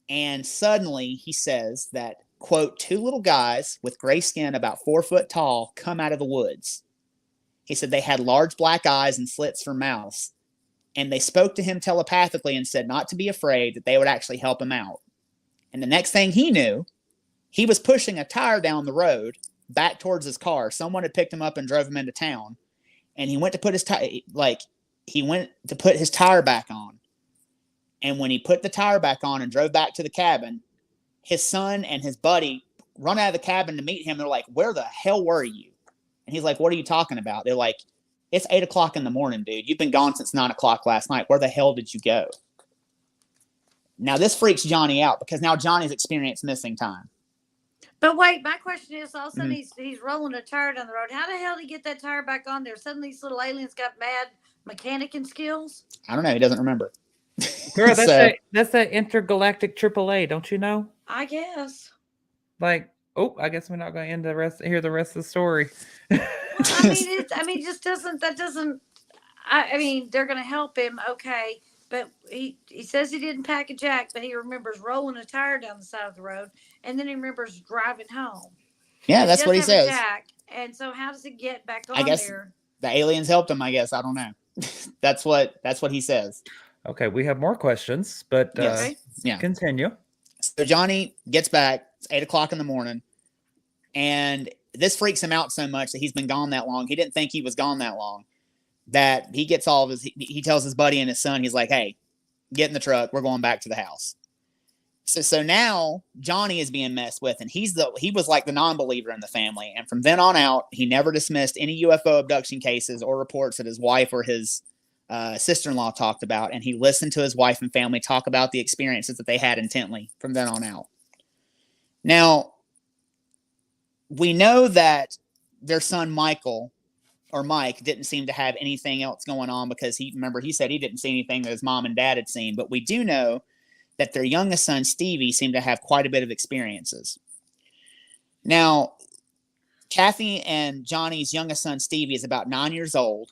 and suddenly he says that, quote, "two little guys with gray skin about 4 foot tall come out of the woods." He said they had large black eyes and slits for mouths, and they spoke to him telepathically and said not to be afraid, that they would actually help him out. And the next thing he knew, he was pushing a tire down the road back towards his car. Someone had picked him up and drove him into town, and he went to put his tire back on. And when he put the tire back on and drove back to the cabin, his son and his buddy run out of the cabin to meet him. They're like, "Where the hell were you?" And he's like, "What are you talking about?" They're like, It's 8:00 in the morning, dude. You've been gone since 9:00 last night. Where the hell did you go? Now this freaks Johnny out because now Johnny's experienced missing time.
But wait, my question is, all of a sudden he's rolling a tire down the road. How the hell did he get that tire back on there? Suddenly these little aliens got mad mechanicking skills?
I don't know. He doesn't remember.
Girl, that's that intergalactic AAA, don't you know?
I guess.
Like, I guess we're not going to hear the rest of the story.
Well, I mean, they're going to help him, okay. But he says he didn't pack a jack, but he remembers rolling a tire down the side of the road, and then he remembers driving home.
Yeah, that's what he says.
Jack, and so how does it get back on
I guess
there?
The aliens helped him, I guess. I don't know. That's what he says.
Okay, we have more questions, but
yeah.
Continue.
So Johnny gets back. It's 8:00 in the morning, and this freaks him out so much that he's been gone that long. He didn't think he was gone that long. That he gets all of his. He tells his buddy and his son. He's like, "Hey, get in the truck. We're going back to the house." So now Johnny is being messed with, and he was like the non-believer in the family. And from then on out, he never dismissed any UFO abduction cases or reports that his wife or his sister-in-law talked about. And he listened to his wife and family talk about the experiences that they had intently from then on out. Now, we know that their son Mike didn't seem to have anything else going on because he said he didn't see anything that his mom and dad had seen. But we do know that their youngest son, Stevie, seemed to have quite a bit of experiences. Now, Kathy and Johnny's youngest son, Stevie, is about 9 years old.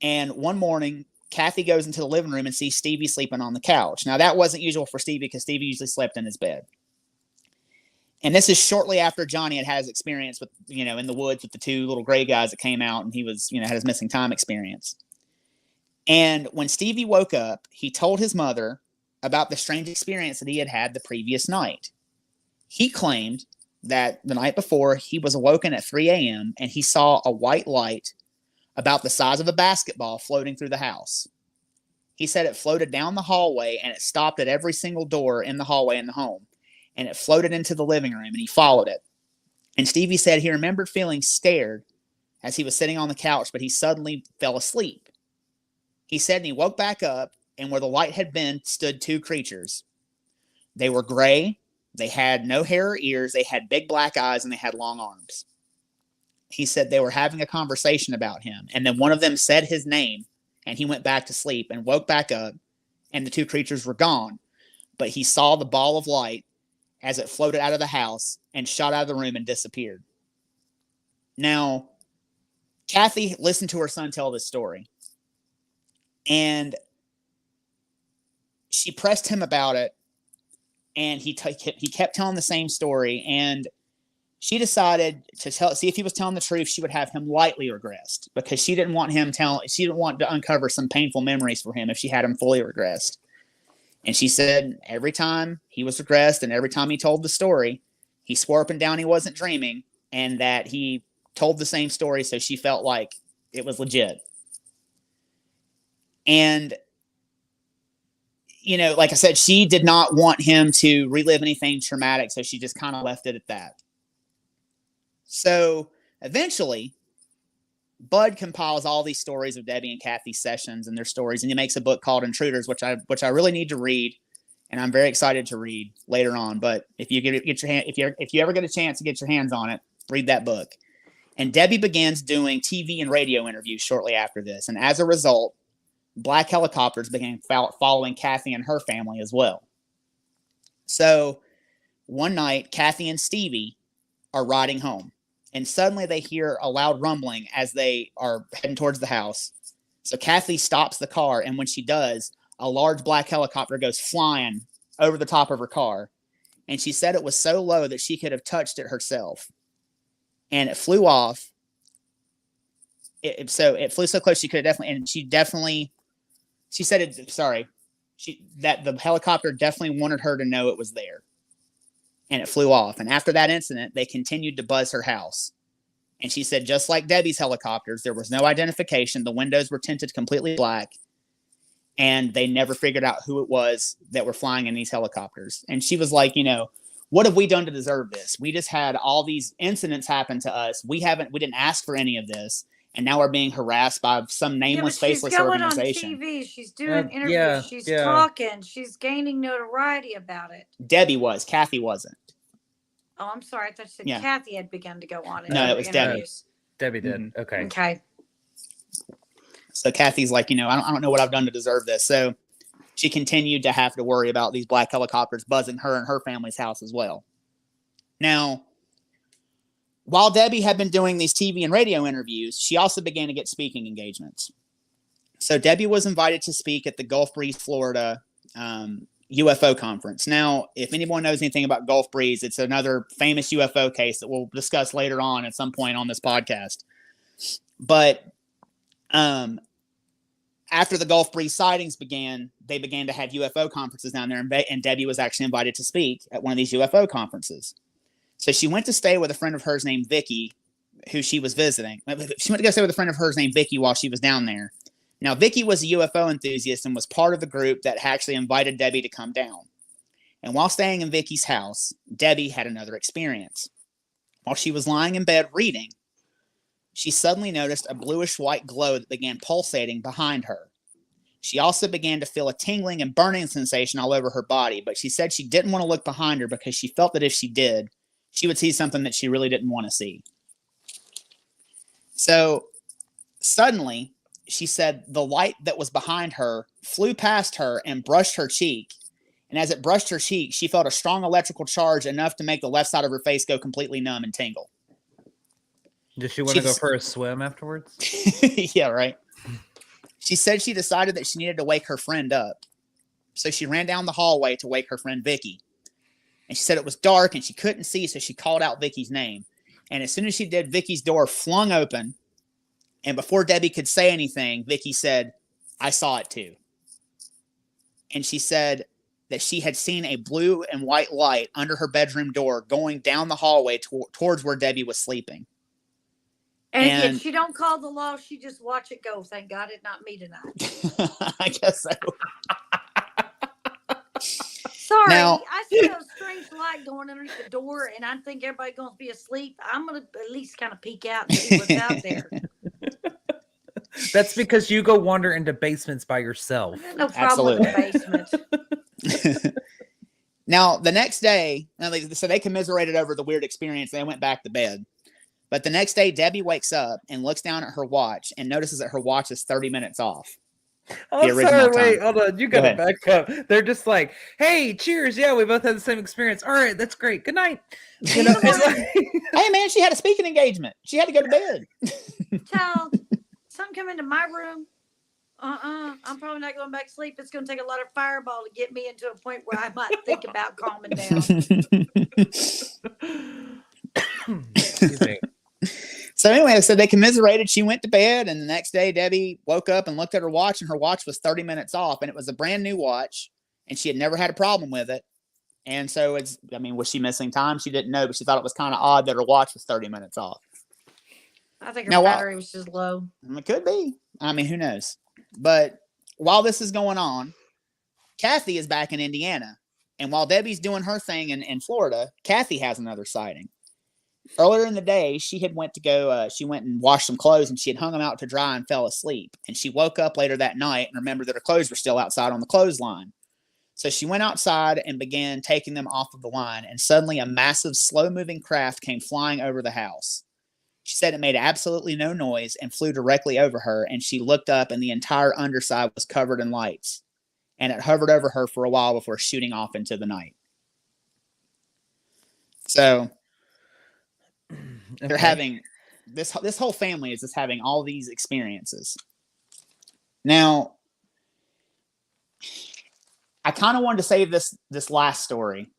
And one morning, Kathy goes into the living room and sees Stevie sleeping on the couch. Now, that wasn't usual for Stevie because Stevie usually slept in his bed. And this is shortly after Johnny had his experience with, in the woods with the two little gray guys that came out, and he was, had his missing time experience. And when Stevie woke up, he told his mother about the strange experience that he had had the previous night. He claimed that the night before, he was awoken at 3 a.m. and he saw a white light about the size of a basketball floating through the house. He said it floated down the hallway and it stopped at every single door in the hallway in the home. And it floated into the living room and he followed it. And Stevie said he remembered feeling scared as he was sitting on the couch, but he suddenly fell asleep. He said he woke back up, and where the light had been stood two creatures. They were gray. They had no hair or ears. They had big black eyes and they had long arms. He said they were having a conversation about him. And then one of them said his name and he went back to sleep and woke back up and the two creatures were gone. But he saw the ball of light as it floated out of the house and shot out of the room and disappeared. Now, Kathy listened to her son tell this story. And she pressed him about it. And he kept telling the same story. And she decided to see if he was telling the truth. She would have him lightly regressed because she didn't want to uncover some painful memories for him if she had him fully regressed. And she said every time he was regressed and every time he told the story, he swore up and down he wasn't dreaming and that he told the same story. So she felt like it was legit. And, like I said, she did not want him to relive anything traumatic. So she just kind of left it at that. So eventually, Bud compiles all these stories of Debbie and Kathy's sessions and their stories, and he makes a book called Intruders, which I really need to read, and I'm very excited to read later on. But if you ever get a chance to get your hands on it, read that book. And Debbie begins doing TV and radio interviews shortly after this, and as a result, black helicopters began following Kathy and her family as well. So one night, Kathy and Stevie are riding home. And suddenly they hear a loud rumbling as they are heading towards the house. So Kathy stops the car, and when she does, a large black helicopter goes flying over the top of her car. And she said it was so low that she could have touched it herself. And it flew off. It flew so close she could have definitely, that the helicopter definitely wanted her to know it was there. And it flew off. And after that incident, they continued to buzz her house. And she said, just like Debbie's helicopters, there was no identification. The windows were tinted completely black. And they never figured out who it was that were flying in these helicopters. And she was like, what have we done to deserve this? We just had all these incidents happen to us. We didn't ask for any of this. and now are being harassed by some nameless, faceless
she's going
organization.
on TV. She's doing interviews.
Yeah,
she's
yeah.
talking. She's gaining notoriety about it.
Debbie was. Kathy wasn't.
Oh, I'm sorry. I thought you said
Yeah.
Kathy had begun to go on.
No, it was Debbie.
Debbie did. Okay.
Okay.
So Kathy's like, I don't know what I've done to deserve this. So she continued to have to worry about these black helicopters buzzing her and her family's house as well. Now, while Debbie had been doing these TV and radio interviews, she also began to get speaking engagements. So Debbie was invited to speak at the Gulf Breeze, Florida UFO conference. Now, if anyone knows anything about Gulf Breeze, it's another famous UFO case that we'll discuss later on at some point on this podcast. But after the Gulf Breeze sightings began, they began to have UFO conferences down there, and Debbie was actually invited to speak at one of these UFO conferences. So she went to stay with a friend of hers named Vicky, who she was visiting. She went to go stay with a friend of hers named Vicky while she was down there. Now, Vicky was a UFO enthusiast and was part of the group that actually invited Debbie to come down. And while staying in Vicky's house, Debbie had another experience. While she was lying in bed reading, she suddenly noticed a bluish-white glow that began pulsating behind her. She also began to feel a tingling and burning sensation all over her body, but she said she didn't want to look behind her because she felt that if she did, she would see something that she really didn't want to see. So suddenly, she said the light that was behind her flew past her and brushed her cheek. And as it brushed her cheek, she felt a strong electrical charge enough to make the left side of her face go completely numb and tingle.
Does she want to go for a swim afterwards?
Yeah, right. She said she decided that she needed to wake her friend up. So she ran down the hallway to wake her friend Vicky. And she said it was dark and she couldn't see, so she called out Vicky's name. And as soon as she did, Vicky's door flung open. And before Debbie could say anything, Vicky said, "I saw it too." And she said that she had seen a blue and white light under her bedroom door going down the hallway towards where Debbie was sleeping.
And if she don't call the law, she just watch it go. Thank God it's not me tonight.
I guess so.
Sorry,
Now,
I see a strange light going underneath the door, and I think everybody's going to be asleep. I'm going to at least kind of peek out and see what's out there.
That's because you go wander into basements by yourself.
No problem with the basement.
Now, the next day, so they commiserated over the weird experience, and they went back to bed. But the next day, Debbie wakes up and looks down at her watch and notices that her watch is 30 minutes off.
Oh, sorry, wait, hold on. You got to back up. They're just like, hey, cheers. Yeah, we both had the same experience. All right, that's great. Good night. You know, it's like...
Hey, man, she had a speaking engagement. She had to go to bed.
Child, something come into my room. I'm probably not going back to sleep. It's going to take a lot of fireball to get me into a point where I might think about calming down.
Excuse me.
So anyway, so they commiserated. She went to bed, and the next day, Debbie woke up and looked at her watch, and her watch was 30 minutes off, and it was a brand new watch, and she had never had a problem with it. And so was she missing time? She didn't know, but she thought it was kind of odd that her watch was 30 minutes off.
I think her battery was just low.
It could be. Who knows? But while this is going on, Kathy is back in Indiana, and while Debbie's doing her thing in Florida, Kathy has another sighting. Earlier in the day, she went and washed some clothes, and she had hung them out to dry and fell asleep. And she woke up later that night and remembered that her clothes were still outside on the clothesline. So she went outside and began taking them off of the line, and suddenly a massive, slow-moving craft came flying over the house. She said it made absolutely no noise and flew directly over her, and she looked up, and the entire underside was covered in lights. And it hovered over her for a while before shooting off into the night. So... they're having this whole family is just having all these experiences. Now, I kind of wanted to save this last story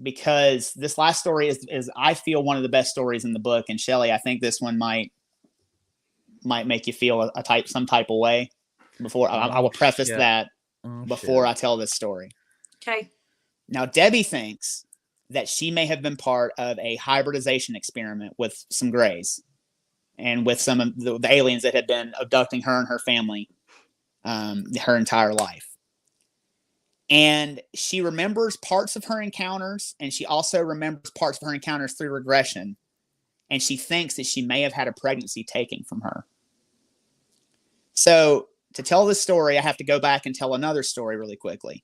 because this last story is I feel one of the best stories in the book. And Shelley, I think this one might make you feel some type of way. Before I will preface that before I tell this story. Okay. Now, Debbie thinks that she may have been part of a hybridization experiment with some grays and with some of the aliens that had been abducting her and her family her entire life. And she remembers parts of her encounters, and she also remembers parts of her encounters through regression. And she thinks that she may have had a pregnancy taken from her. So to tell this story, I have to go back and tell another story really quickly.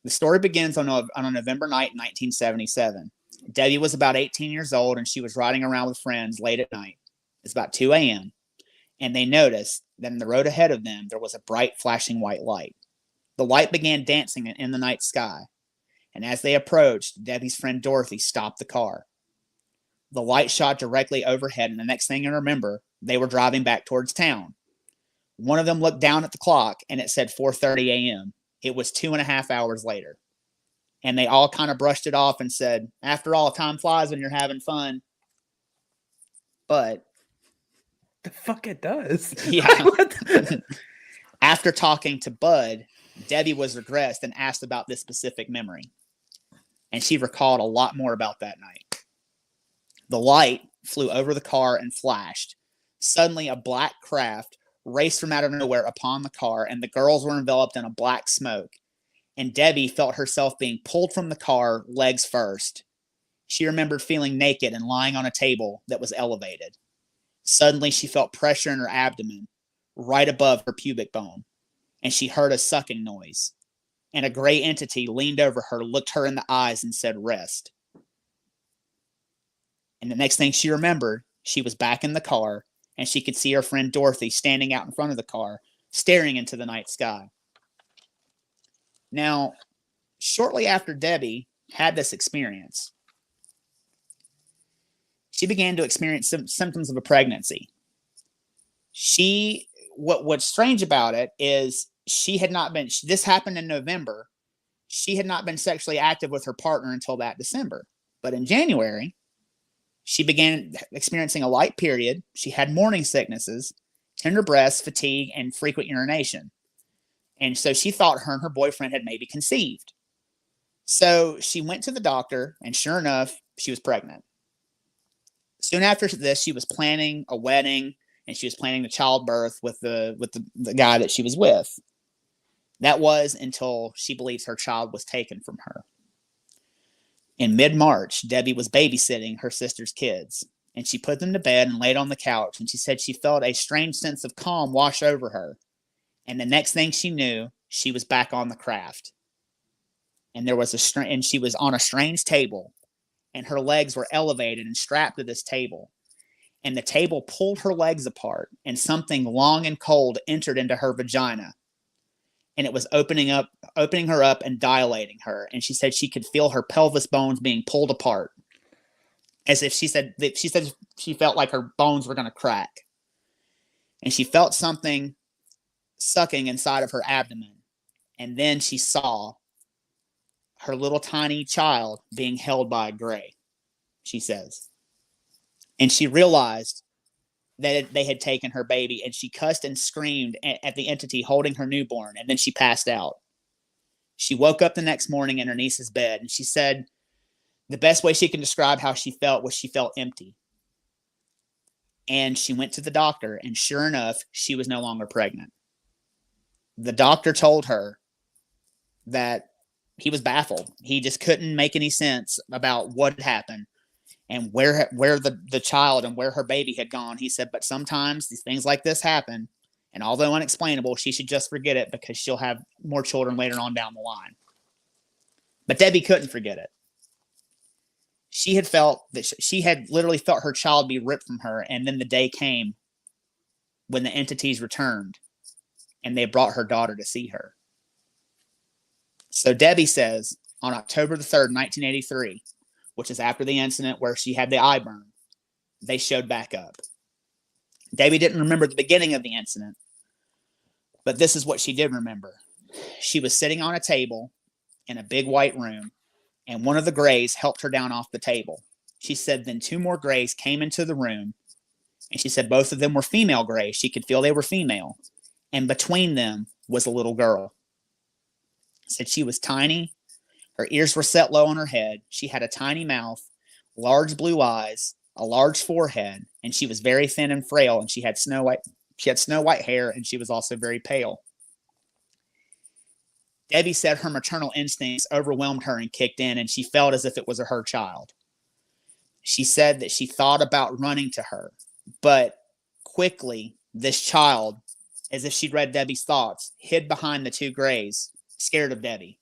The story begins on a November night in 1977. Debbie was about 18 years old, and she was riding around with friends late at night. It's about 2 a.m., and they noticed that in the road ahead of them, there was a bright, flashing white light. The light began dancing in the night sky, and as they approached, Debbie's friend Dorothy stopped the car. The light shot directly overhead, and the next thing you remember, they were driving back towards town. One of them looked down at the clock, and it said 4:30 a.m. It was 2.5 hours later. And they all kind of brushed it off and said, after all, time flies when you're having fun. But
The fuck it does.
yeah,
What the-
after talking to Bud, Debbie was regressed and asked about this specific memory. And she recalled a lot more about that night. The light flew over the car and flashed. Suddenly, a black craft raced from out of nowhere upon the car, and the girls were enveloped in a black smoke. And Debbie felt herself being pulled from the car, legs first. She remembered feeling naked and lying on a table that was elevated. Suddenly, she felt pressure in her abdomen, right above her pubic bone, and she heard a sucking noise. And a gray entity leaned over her, looked her in the eyes, and said, "Rest." And the next thing she remembered, she was back in the car, and she could see her friend Dorothy standing out in front of the car, staring into the night sky. Now, shortly after Debbie had this experience, she began to experience some symptoms of a pregnancy. What's strange about it is she had not been, this happened in November. She had not been sexually active with her partner until that December. But in January, she began experiencing a light period. She had morning sicknesses, tender breasts, fatigue, and frequent urination. And so she thought her and her boyfriend had maybe conceived. So she went to the doctor, and sure enough, she was pregnant. Soon after this, she was planning a wedding, and she was planning the childbirth with the guy that she was with. That was until she believes her child was taken from her. In mid-March, Debbie was babysitting her sister's kids, and she put them to bed and laid on the couch, and she said she felt a strange sense of calm wash over her. And the next thing she knew, she was back on the craft. And and she was on a strange table, and her legs were elevated and strapped to this table. And the table pulled her legs apart, and something long and cold entered into her vagina. And it was opening her up and dilating her. And she said she could feel her pelvis bones being pulled apart, as if she said she felt like her bones were going to crack. And she felt something sucking inside of her abdomen. And then she saw her little tiny child being held by a gray, she says. And she realized that they had taken her baby, and she cussed and screamed at the entity holding her newborn, and then she passed out. She woke up the next morning in her niece's bed, and she said the best way she can describe how she felt was she felt empty. And she went to the doctor, and sure enough, she was no longer pregnant. The doctor told her that he was baffled. He just couldn't make any sense about what had happened and where the child and where her baby had gone. He said, but sometimes these things like this happen, and although unexplainable, she should just forget it because she'll have more children later on down the line. But Debbie couldn't forget it. She had felt that she had literally felt her child be ripped from her, and then the day came when the entities returned, and they brought her daughter to see her. So Debbie says on October the 3rd, 1983, which is after the incident where she had the eye burn, they showed back up. Debbie didn't remember the beginning of the incident, but this is what she did remember. She was sitting on a table in a big white room, and one of the grays helped her down off the table. She said then two more grays came into the room, and she said both of them were female grays. She could feel they were female, and between them was a little girl. Said she was tiny. Her ears were set low on her head. She had a tiny mouth, large blue eyes, a large forehead, and she was very thin and frail, and she had snow white hair, and she was also very pale. Debbie said her maternal instincts overwhelmed her and kicked in, and she felt as if it was her child. She said that she thought about running to her, but quickly this child as if she'd read Debbie's thoughts, hid behind the two grays, scared of Debbie.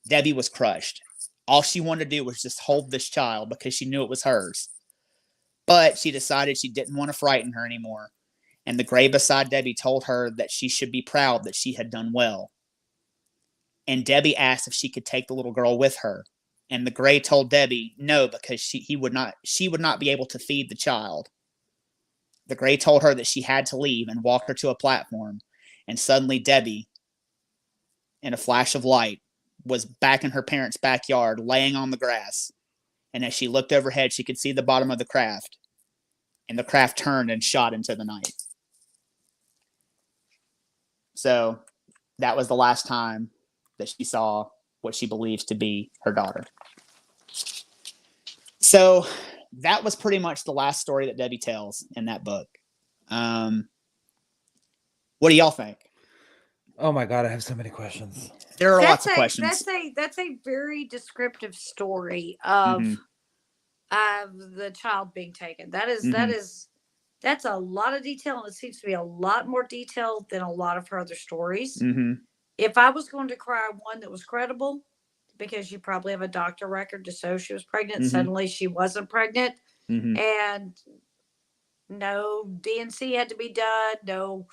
Debbie was crushed. All she wanted to do was just hold this child because she knew it was hers. But she decided she didn't want to frighten her anymore, and the gray beside Debbie told her that she should be proud that she had done well. And Debbie asked if she could take the little girl with her, and the gray told Debbie no, because she would not be able to feed the child. The gray told her that she had to leave and walked her to a platform, and suddenly Debbie, in a flash of light, was back in her parents' backyard, laying on the grass. And as she looked overhead, she could see the bottom of the craft, and the craft turned and shot into the night. So that was the last time that she saw what she believes to be her daughter. So that was pretty much the last story that Debbie tells in that book. What do y'all think?
Oh my God, I have so many questions.
There are lots of questions.
That's a very descriptive story of the child being taken. That's a lot of detail, and it seems to be a lot more detailed than a lot of her other stories. If I was going to cry one that was credible, because you probably have a doctor record to show she was pregnant, suddenly she wasn't pregnant, and no DNC had to be done. No,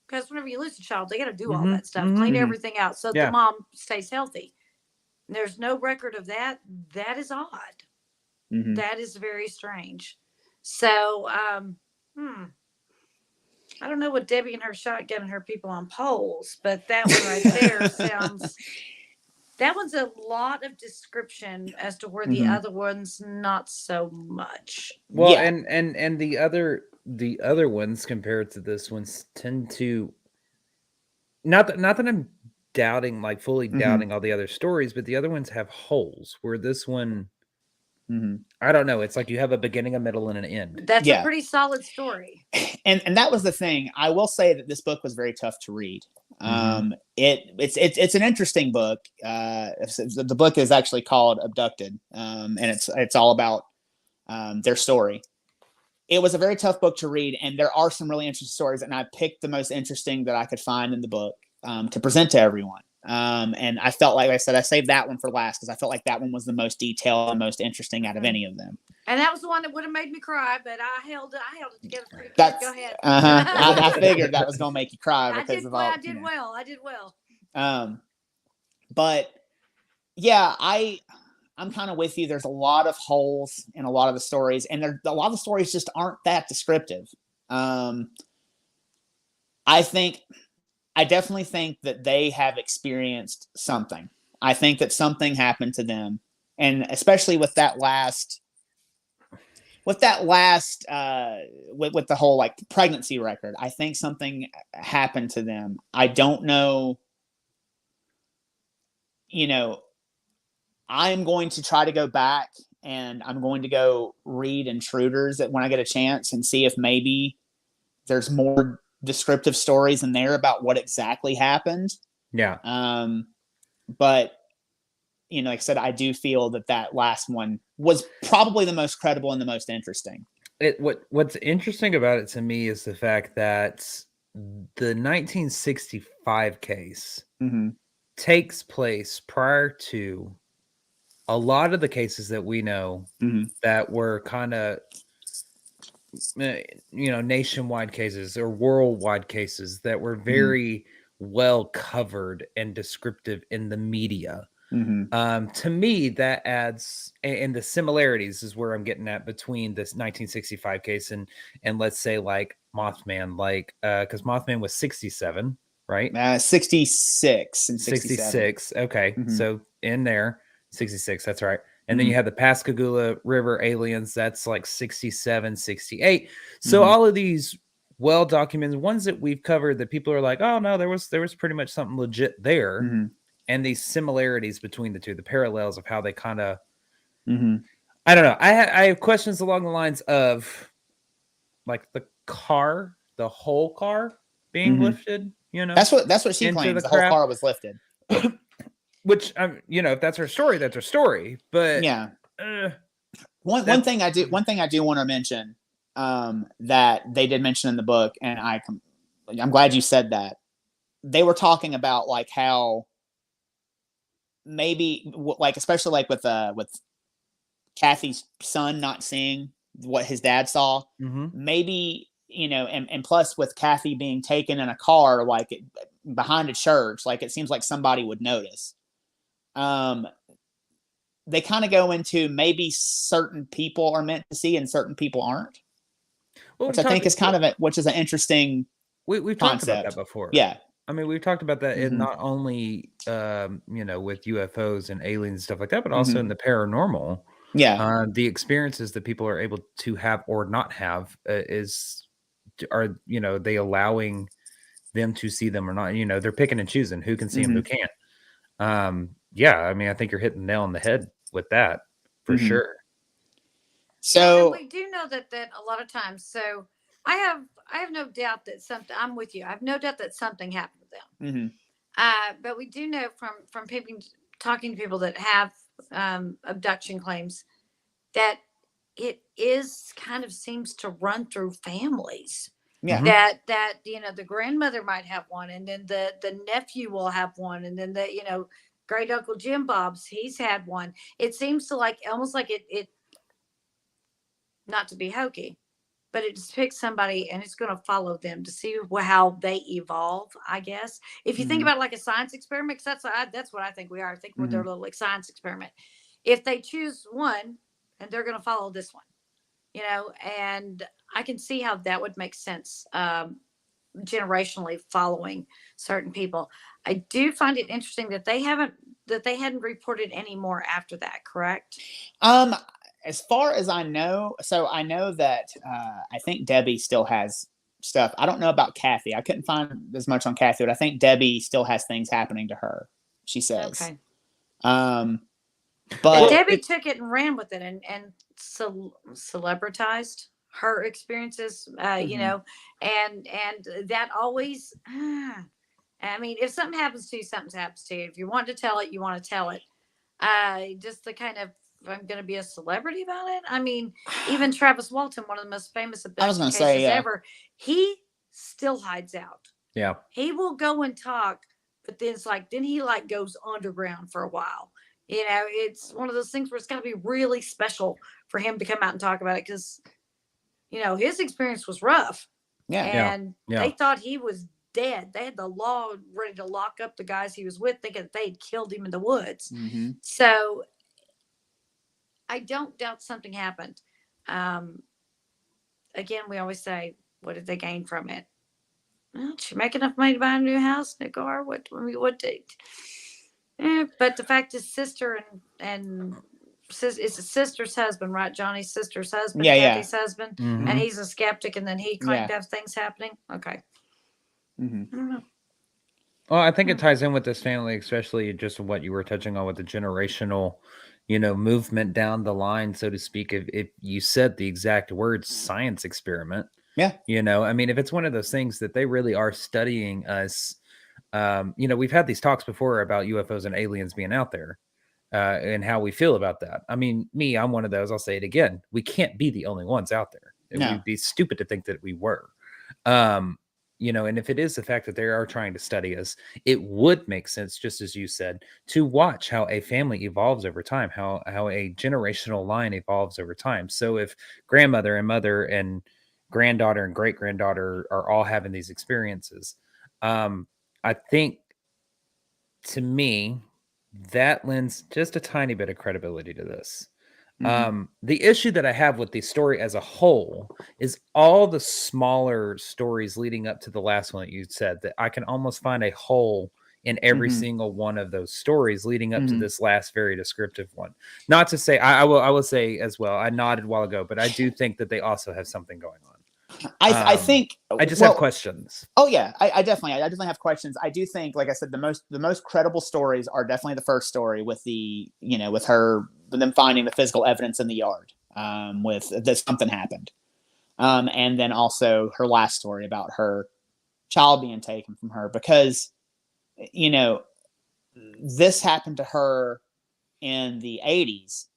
because whenever you lose a child, they got to do all that stuff, clean everything out so the mom stays healthy. And there's no record of that. That is odd. That is very strange. So, I don't know what Debbie and her shotgun and her people on poles, but that one right there that one's a lot of description as to where the other one's not so much.
Well, and the other ones compared to this ones tend to not that I'm doubting, like fully doubting all the other stories, but the other ones have holes where this one, I don't know. It's like you have a beginning, a middle, and an end.
That's a pretty solid story.
And that was the thing. I will say that this book was very tough to read. It's an interesting book. The book is actually called Abducted, and it's all about their story. It was a very tough book to read, and there are some really interesting stories, and I picked the most interesting that I could find in the book to present to everyone. And I felt like I said, I saved that one for last because I felt like that one was the most detailed and most interesting out of any of them.
And that was the one that would have made me cry, but I held it together pretty quick. Go ahead.
I figured that was going to make you cry because of all.
I did well.
But yeah, I'm kind of with you. There's a lot of holes in a lot of the stories, and a lot of the stories just aren't that descriptive. I definitely think that they have experienced something. I think that something happened to them, and especially with that last, with the whole like pregnancy record, I think something happened to them. I don't know. I'm going to try to go back and I'm going to go read Intruders when I get a chance and see if maybe there's more descriptive stories in there about what exactly happened.
Yeah.
But like I said, I do feel that last one was probably the most credible and the most interesting.
What's interesting about it to me is the fact that the 1965 case takes place prior to a lot of the cases that we know that were kind of nationwide cases or worldwide cases that were very well covered and descriptive in the media. To me, that adds, and the similarities is where I'm getting at between this 1965 case and let's say like Mothman, because Mothman was 67, right?
66 and
66. Okay, so in there, 66. That's right. And then you have the Pascagoula River aliens. That's like 67, 68. So all of these well-documented ones that we've covered that people are like, oh no, there was pretty much something legit there. And these similarities between the two, the parallels of how they kind of, I don't know. I have questions along the lines of like the whole car being lifted,
That's what she claims. The whole car was lifted.
Which, if that's her story, that's her story. But
yeah, one thing I do want to mention that they did mention in the book, and I'm glad you said that. They were talking about like how maybe like especially like with Kathy's son not seeing what his dad saw, maybe, you know, and plus with Kathy being taken in a car like behind a church, like it seems like somebody would notice. They kind of go into maybe certain people are meant to see and certain people aren't,
Well,
which I think is kind of which is an interesting
we've talked about that before.
Yeah.
I mean, we've talked about that in
Mhm.
not only, you know, with UFOs and aliens and stuff like that, but
Mhm.
also in the paranormal.
Yeah.
The experiences that people are able to have or not have are, you know, they allowing them to see them or not. You know, they're picking and choosing who can see them, who
Mhm.
can't. Yeah, I mean, I think you're hitting the nail on the head with that for
Mhm.
sure.
Well, and
So
we do know that a lot of times. So I have no doubt that something. I'm with you. I have no doubt that something happened to them.
mhm.
But we do know from people talking to people that have abduction claims that it is kind of seems to run through families.
Yeah.
That you know the grandmother might have one, and then the nephew will have one, and then the great uncle Jim Bob's he's had one. It seems to like almost like it not to be hokey, but it just picks somebody and it's going to follow them to see how they evolve. I guess if you think
Mhm.
about it like a science experiment, because that's what I think we are. I think we're their
Mhm.
little like science experiment. If they choose one, and they're going to follow this one, and I can see how that would make sense. Generationally following certain people. I do find it interesting that they hadn't reported any more after that, correct?
Um, as far as I know, so I know that I think Debbie still has stuff. I don't know about Kathy. I couldn't find as much on Kathy, but I think Debbie still has things happening to her. She says.
Okay.
Um,
But
but
Debbie took it and ran with it and celebritized her experiences,
Mhm.
and that always, I mean, if something happens to you, something happens to you. If you want to tell it, you want to tell it. Just the kind of, I'm going to be a celebrity about it. I mean, even Travis Walton, one of the most famous
I was
abduction
gonna say,
cases
yeah.
ever, he still hides out.
Yeah.
He will go and talk, but then it's like, then he like goes underground for a while. It's one of those things where it's got to be really special for him to come out and talk about it because, his experience was rough
Yeah.
Yeah.
and
Yeah.
they thought he was dead. They had the law ready to lock up the guys he was with, thinking that they had killed him in the woods.
Mhm.
So I don't doubt something happened. Um, Again, we always say, what did they gain from it? Well, did you make enough money to buy a new house, new car? What did? But the fact is, sister and it's a sister's husband, right? Johnny's sister's husband,
Yeah. Yeah.
Kathy's husband, and
Mhm.
he's a skeptic, and then he claimed
Yeah.
to have things happening. Okay,
Mhm.
I don't know.
Well, I think it ties in with this family, especially just what you were touching on with the generational, you know, movement down the line, so to speak. If you said the exact words science experiment,
Yeah.
you know, I mean, if it's one of those things that they really are studying us, you know, we've had these talks before about UFOs and aliens being out there, and how we feel about that. I mean, I'm one of those. I'll say it again. We can't be the only ones out there.
No.
We'd be stupid to think that we were. Um, you know, and if it is the fact that they are trying to study us, it would make sense, just as you said, to watch how a family evolves over time, how a generational line evolves over time. So if grandmother and mother and granddaughter and great granddaughter are all having these experiences, I think, to me, that lends just a tiny bit of credibility to this.
Mhm.
The issue that I have with the story as a whole is all the smaller stories leading up to the last one that you said, that I can almost find a hole in every
Mhm.
single one of those stories leading up to
Mhm.
this last very descriptive one. Not to say I will say as well, I nodded a while ago, but I do think that they also have something going on.
I think.
I just have
Well.
questions.
Oh yeah, I definitely have questions. I do think, like I said, the most credible stories are definitely the first story with with her, with them finding the physical evidence in the yard, with that something happened, and then also her last story about her child being taken from her, because you know this happened to her in the 80s,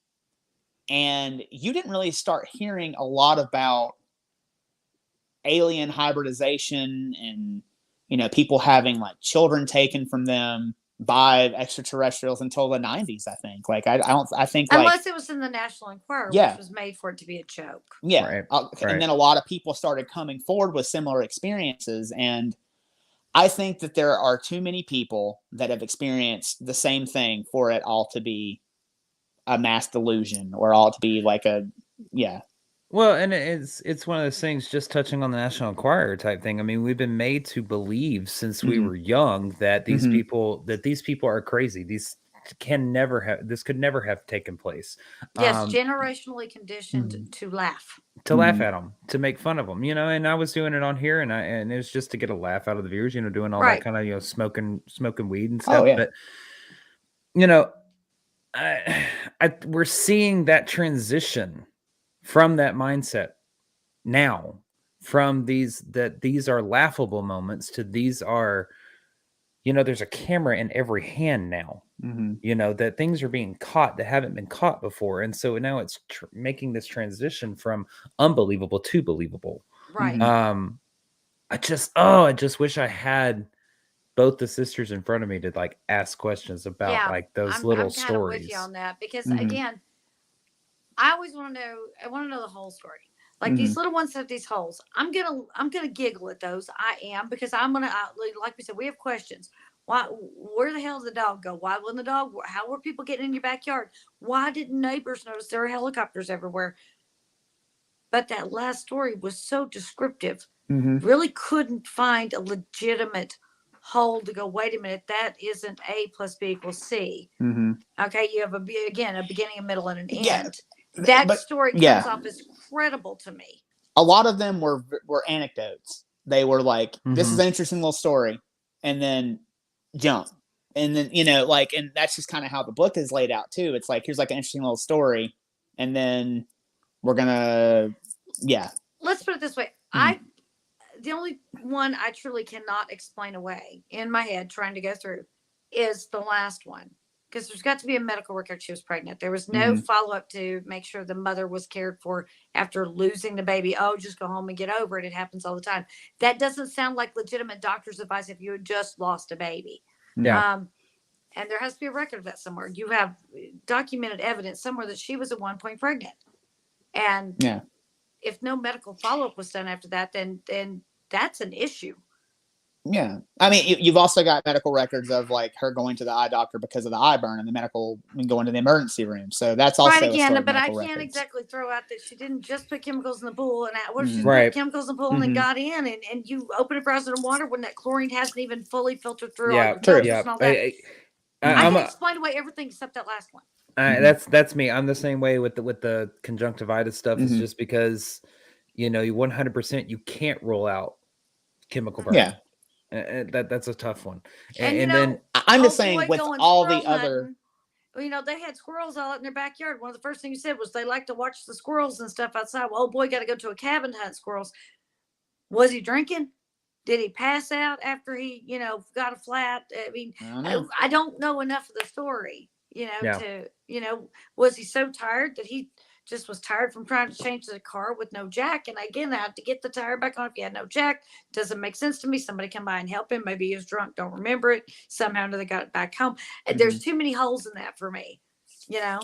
and you didn't really start hearing a lot about alien hybridization and, you know, people having like children taken from them by extraterrestrials until the 90s, I think. Like, I think like,
unless it was in the National Enquirer,
Yeah.
which was made for it to be a joke.
yeah.
Right,
And
right.
then a lot of people started coming forward with similar experiences. And I think that there are too many people that have experienced the same thing for it all to be a mass delusion or all to be like a, yeah.
Well, and it's one of those things, just touching on the National Enquirer type thing. I mean, we've been made to believe since we
Mhm.
were young that these
Mhm.
people are crazy. This could never have taken place.
Yes, generationally conditioned
Mhm.
to laugh.
To laugh
Mhm.
at them, to make fun of them, you know. And I was doing it on here, and it was just to get a laugh out of the viewers, you know, doing all
Right.
that kind of, you know, smoking weed and stuff.
Oh, yeah.
But you know, we're seeing that transition from that mindset now, from these are laughable moments to these are, you know, there's a camera in every hand now.
Mhm.
You know, that things are being caught that haven't been caught before, and so now it's making this transition from unbelievable to believable.
Right.
Mhm.
I just wish I had both the sisters in front of me to like ask questions about
Yeah.
like those
I'm
little
kind of with you
stories.
on that because
Mhm.
again, I always want to know. I want to know the whole story. Like
Mhm.
these little ones have these holes. I'm gonna giggle at those. I am because I'm gonna like we said, we have questions. Why? Where the hell did the dog go? Why wasn't the dog? How were people getting in your backyard? Why didn't neighbors notice there are helicopters everywhere? But that last story was so descriptive.
Mhm.
Really couldn't find a legitimate hole to go. Wait a minute, that isn't A plus B equals C.
Mhm.
Okay, you have a beginning, a middle, and an
Yeah.
end. That
But
story comes
yeah,
off as credible to me.
a lot of them were anecdotes. They were like, this is
Mhm.
an interesting little story, and then jump. And then, you know, like, and that's just kind of how the book is laid out too. It's like, here's like an interesting little story, and then we're gonna, yeah.
Let's put it this way.
Mhm.
The only one I truly cannot explain away in my head trying to go through is the last one. Because there's got to be a medical record she was pregnant. There was no
Mhm.
follow up to make sure the mother was cared for after losing the baby. Oh, just go home and get over it. It happens all the time. That doesn't sound like legitimate doctor's advice if you had just lost a baby.
Yeah.
And there has to be a record of that somewhere. You have documented evidence somewhere that she was at one point pregnant. And
Yeah.
if no medical follow up was done after that, then that's an issue.
Yeah. I mean, you've also got medical records of like her going to the eye doctor because of the eye burn and the medical and going to the emergency room. So that's
Right
also a
again,
story of
but I
medical
can't
records.
exactly throw out that she didn't just put chemicals in the pool. And what if she's
Mhm.
put
Right.
chemicals in the pool and then
Mhm.
got in and you open a browser in water when that chlorine hasn't even fully filtered through all
Yeah.
your
True.
filters
Yeah.
and all that. I
Mhm.
can explain away everything except that last one.
Mhm.
That's me. I'm the same way with the conjunctivitis stuff. Is
Mhm.
just because, you know, you 100% you can't rule out chemical burn.
Yeah.
That's a tough one.
And you
And
know,
then
I'm just
old
saying
boy
with
going
all
squirrel
the other,
hunting. You know, they had squirrels all out in their backyard. One of the first things you said was they like to watch the squirrels and stuff outside. Well, old boy got to go to a cabin to hunt squirrels. Was he drinking? Did he pass out after he, got a flat? I mean,
I don't know.
I don't know enough of the story,
Yeah.
was he so tired that he just was tired from trying to change the car with no jack? And again, I had to get the tire back on if he had no jack. Doesn't make sense to me. Somebody come by and help him. Maybe he was drunk, don't remember it. Somehow they got it back home. And there's too many holes in that for me,
Yeah,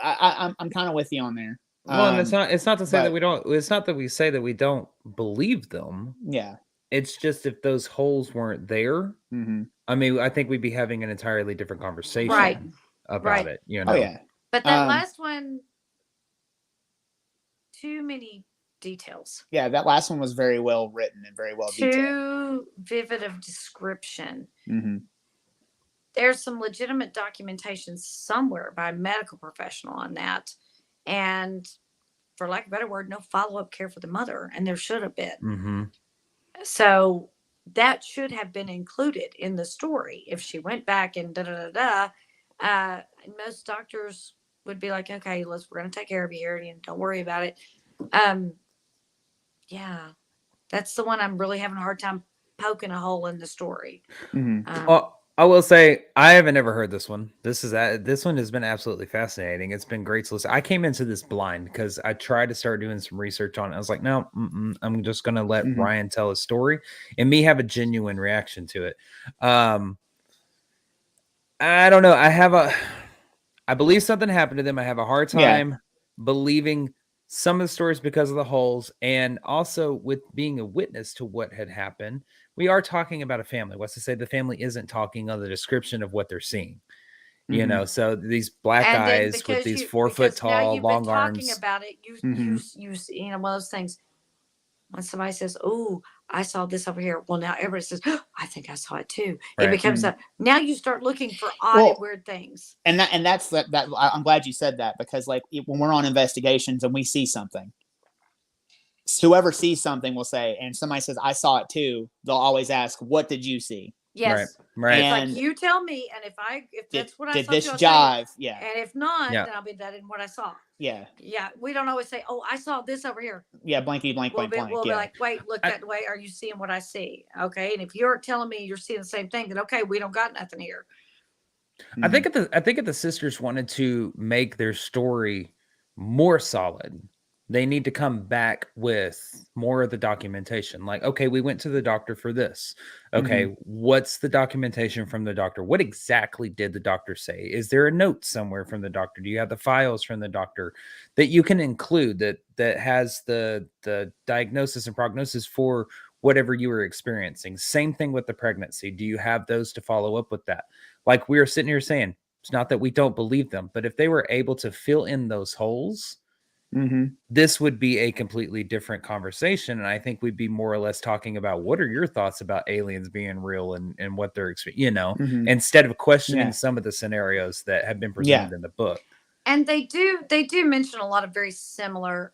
I'm kind of with you on there.
Well, and it's not to say that
but
we don't. It's not that we say that we don't believe them.
yeah.
It's just if those holes weren't there,
Hmm.
I mean, I think we'd be having an entirely different conversation
Right.
about
Right.
it. You
Oh
know.
yeah.
But that
Um,
last one, too many details.
Yeah, that last one was very well written and very well detailed.
Too vivid of description.
Hmm.
There's some legitimate documentation somewhere by a medical professional on that. And for lack of a better word, no follow-up care for the mother. And there should have been.
Mm-hmm.
So that should have been included in the story. If she went back and most doctors would be like, okay, we're going to take care of you here and don't worry about it. Yeah, that's the one I'm really having a hard time poking a hole in the story.
Hmm.
I will say I haven't ever heard this one. This one has been absolutely fascinating. It's been great to listen. I came into this blind because I tried to start doing some research on it. I was like, no, I'm just gonna let
Mhm.
Ryan tell his story and me have a genuine reaction to it. I don't know. I believe something happened to them. I have a hard
Yeah.
time believing some of the stories because of the holes, and also with being a witness to what had happened. We are talking about a family. What's to say the family isn't talking on the description of what they're seeing? You know,
Mhm.
so these black
And then
eyes with these 4 foot
now
tall,
you've been
long
talking
arms.
about it,
Mhm.
you know, one of those things. When somebody says, "Oh, I saw this over here," well, now everybody says, "Oh, I think I saw it too." It
Right.
becomes
Mhm.
a now you start looking for odd and
Well,
weird things.
and that's that. I'm glad you said that because like when we're on investigations and we see something, whoever sees something will say, and somebody says, "I saw it too." They'll always ask, "What did you see?"
Right.
Yes,
Right.
it's like
And
you tell me, and if
did
that's what I
did
saw too,
this
I'll tell you.
jive? Yeah.
And if not,
Yeah.
then I'll be that in what I saw.
Yeah.
Yeah, we don't always say, "Oh, I saw this over here."
Yeah. Blanky blank blank blank.
We'll be
Yeah.
like, "Wait, look
I,
that way. Are you seeing what I see?" Okay, and if you're telling me you're seeing the same thing, then okay, we don't got nothing here.
I think
Mhm.
if the sisters wanted to make their story more solid, they need to come back with more of the documentation. Like, okay, we went to the doctor for this.
Mhm.
Okay, what's the documentation from the doctor? What exactly did the doctor say? Is there a note somewhere from the doctor? Do you have the files from the doctor that you can include that has the diagnosis and prognosis for whatever you were experiencing? Same thing with the pregnancy. Do you have those to follow up with that? Like we were sitting here saying, it's not that we don't believe them, but if they were able to fill in those holes,
Mhm.
this would be a completely different conversation. And I think we'd be more or less talking about what are your thoughts about aliens being real and what they're,
Mhm.
instead of questioning
Yeah.
some of the scenarios that have been
Yeah.
presented in the book.
And they do mention a lot of very similar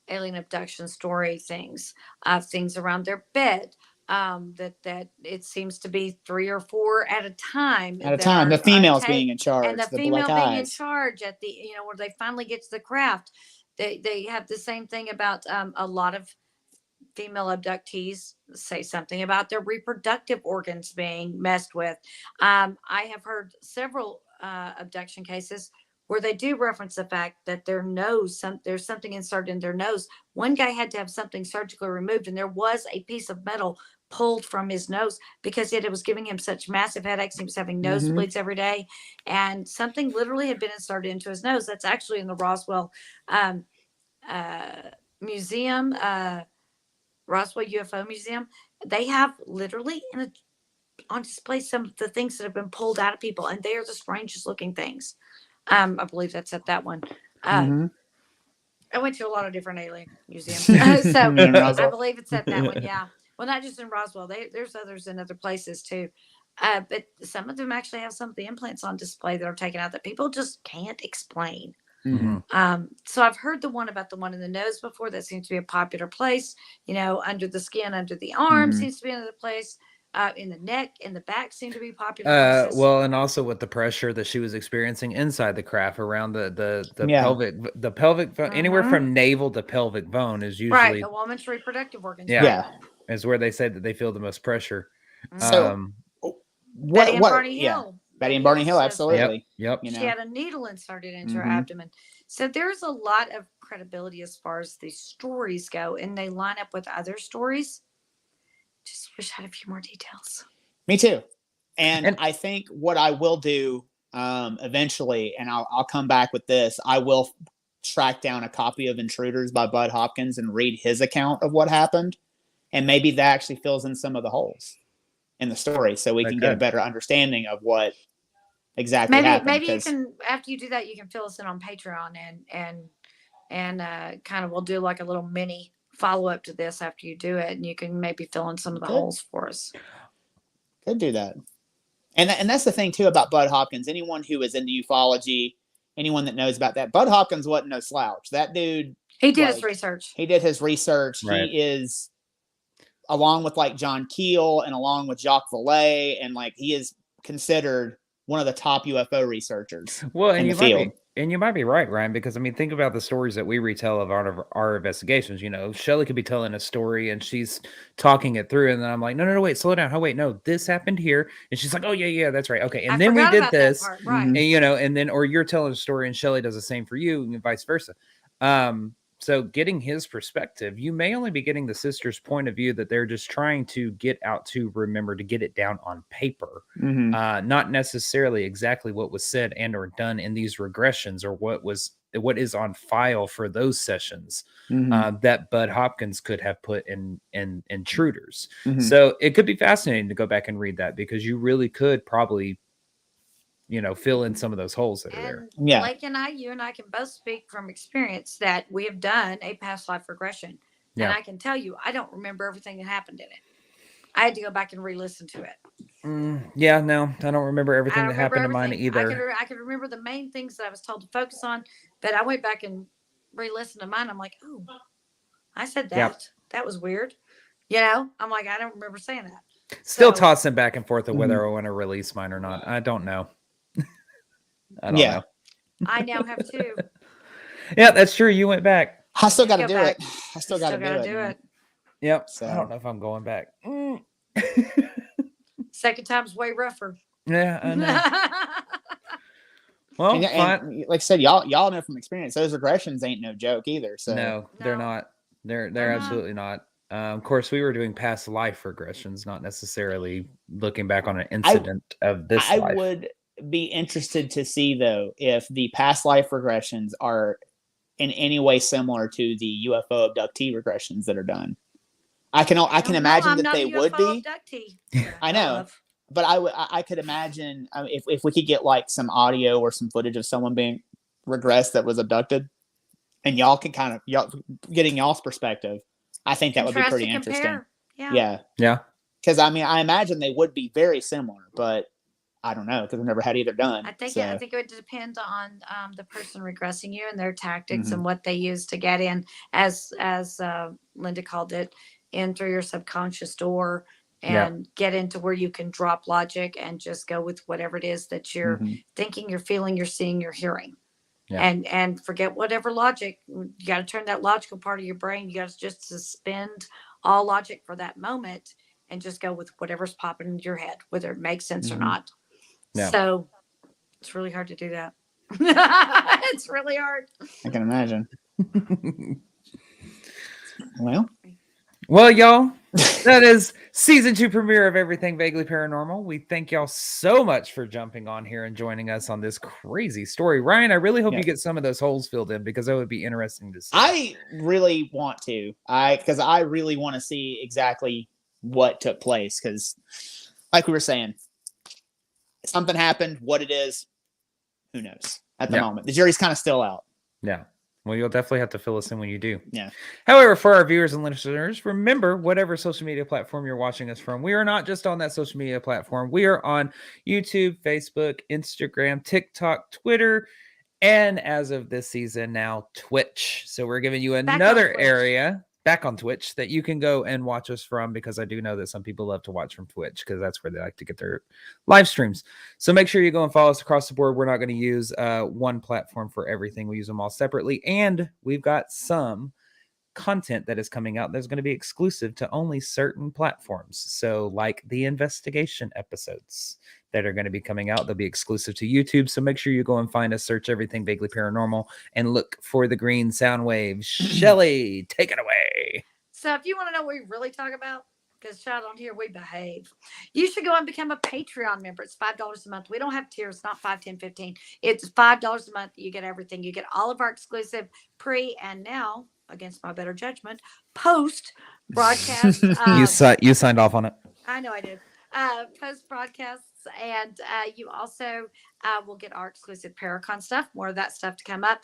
alien abduction story things, things around their bed. That it seems to be 3 or 4 at a time
At a
that
time, the
are
females being
take,
in
and
charge,
the
the black
female being in
eyes.
charge at the where they finally get to the craft. They have the same thing about a lot of female abductees say something about their reproductive organs being messed with. I have heard several abduction cases where they do reference the fact that their nose, there's something inserted in their nose. One guy had to have something surgically removed, and there was a piece of metal pulled from his nose because it was giving him such massive headaches. He was having
Mhm.
nosebleeds every day, and something literally had been inserted into his nose. That's actually in the Roswell um, Museum. Roswell UFO Museum, they have literally on display some of the things that have been pulled out of people, and they are the strangest looking things. I believe that's at that one. Uh,
Mhm.
I went to a lot of different alien museums, so
In
I
Roswell.
believe it's at that one. Yeah, well, not just in Roswell. There's others in other places too. But some of them actually have some of the implants on display that are taken out that people just can't explain.
Mhm.
So I've heard the one about the one in the nose before. That seems to be a popular place. Under the skin, under the arm
Mhm.
seems to be another place. In the neck, in the back seem to be popular places.
Well, and also with the pressure that she was experiencing inside the craft around the
Yeah.
pelvic anywhere
Hmm.
from navel to pelvic bone is
Right,
usually
a woman's reproductive organs.
yeah,
Right.
Yeah.
is where they say that they feel the most pressure.
Hmm.
So
Um,
Betty and
what
Barney
yeah.
Hill.
Betty and
Betty
Barney
Hill
Hill,
says
yep,
absolutely.
yep.
You
she
know.
had a needle inserted into her
Mhm.
abdomen. So there's a lot of credibility as far as these stories go, and they line up with other stories. Just wish I had a few more details.
Me too. And
And
I think what I will do eventually, and I'll come back with this, I will track down a copy of Intruders by Bud Hopkins and read his account of what happened. And maybe that actually fills in some of the holes in the story so we
that
can get a
could.
better understanding of what exactly happened.
Maybe you
Because,
can, after you do that, you can fill us in on Patreon, and kind of we'll do like a little mini follow up to this after you do it, and you can maybe fill in some of the
could
holes for us.
could do that. And that's the thing too about Bud Hopkins. Anyone who is into ufology, anyone that knows about that, Bud Hopkins wasn't no slouch. That dude,
He did his
like,
research.
he did his research.
Right.
He is, along with like John Keel and along with Jacques Vallée, and like he is considered one of the top UFO researchers
Well, and
in the
you might
field.
be And you might be right, Ryan, because I mean, think about the stories that we retell of our investigations. You know, Shelly could be telling a story and she's talking it through, and then I'm like, no, wait, slow down. Oh, wait, no, this happened here, and she's like, oh yeah, that's right, okay, and
I
then we
forgot
did
about that
this,
part. Right.
and you know, and then or you're telling a story and Shelly does the same for you, and vice versa. So getting his perspective, you may only be getting the sister's point of view that they're just trying to get out to remember to get it down on paper. Not necessarily exactly what was said and or done in these regressions or what is on file for those sessions that Bud Hopkins could have put in intruders. So it could be fascinating to go back and read that, because you really could probably, you know, fill in some of those holes that are there.
Yeah.
Blake and you and I can both speak from experience that we have done a past life regression.
Yeah.
And I can tell you, I don't remember everything that happened in it. I had to go back and re-listen to it.
Yeah, no, I don't remember everything that happened in mine either.
I could remember the main things that I was told to focus on, but I went back and re-listened to mine. I'm like, oh, I said that.
Yep.
That was weird. You know, I'm like, I don't remember saying that.
Still tossing back and forth of whether I want to release mine or not. I don't know. I don't know.
I now have two.
Yeah, that's true. You went back.
I still got to do it. I still got to do it.
Yep.
So.
I don't know if I'm going back.
Second time's way rougher.
Yeah, I know. Well,
and like I said, y'all know from experience, those regressions ain't no joke either. So
no, they're not. They're absolutely not. Of course, we were doing past life regressions, not necessarily looking back on an incident of this life.
I would be interested to see, though, if the past life regressions are in any way similar to the UFO abductee regressions that are done. I can imagine that they would be. I know, but I could imagine if we could get like some audio or some footage of someone being regressed that was abducted, and y'all can kind of getting y'all's perspective. I think that would be pretty interesting. Yeah. Because I mean, I imagine they would be very similar, but I don't know because I've never had either done.
I think it would depend on the person regressing you and their tactics and what they use to get in, as Linda called it, in through your subconscious door and get into where you can drop logic and just go with whatever it is that you're thinking, you're feeling, you're seeing, you're hearing. And forget whatever logic. You got to turn that logical part of your brain. You got to just suspend all logic for that moment and just go with whatever's popping into your head, whether it makes sense or not. So it's really hard to do that. It's really hard.
I can imagine.
Well, y'all, that is season 2 premiere of Everything Vaguely Paranormal. We thank y'all so much for jumping on here and joining us on this crazy story. Ryan, I really hope you get some of those holes filled in, because that would be interesting to see.
I really want to. Because I really want to see exactly what took place. Because, like we were saying, something happened. What it is, who knows at the moment. The jury's kind of still out.
Yeah. Well, you'll definitely have to fill us in when you do.
Yeah.
However, for our viewers and listeners, remember, whatever social media platform you're watching us from, we are not just on that social media platform. We are on YouTube, Facebook, Instagram, TikTok, Twitter, and as of this season now, Twitch. So we're giving you another area back on Twitch that you can go and watch us from, because I do know that some people love to watch from Twitch because that's where they like to get their live streams. So make sure you go and follow us across the board. We're not going to use one platform for everything. We use them all separately. And we've got some content that is coming out that's going to be exclusive to only certain platforms. So like the investigation episodes that are going to be coming out, they'll be exclusive to YouTube. So make sure you go and find us, search Everything Vaguely Paranormal, and look for the green sound waves. Shelly, take it away.
So if you want to know what we really talk about, because shout on here, we behave, you should go and become a Patreon member. It's $5 a month. We don't have tiers, not 5, 10, 15. It's $5 a month. You get everything. You get all of our exclusive pre and now, against my better judgment, post broadcast.
You signed off on it.
I know I did. Post broadcasts, and you also will get our exclusive Paracon stuff. More of that stuff to come up.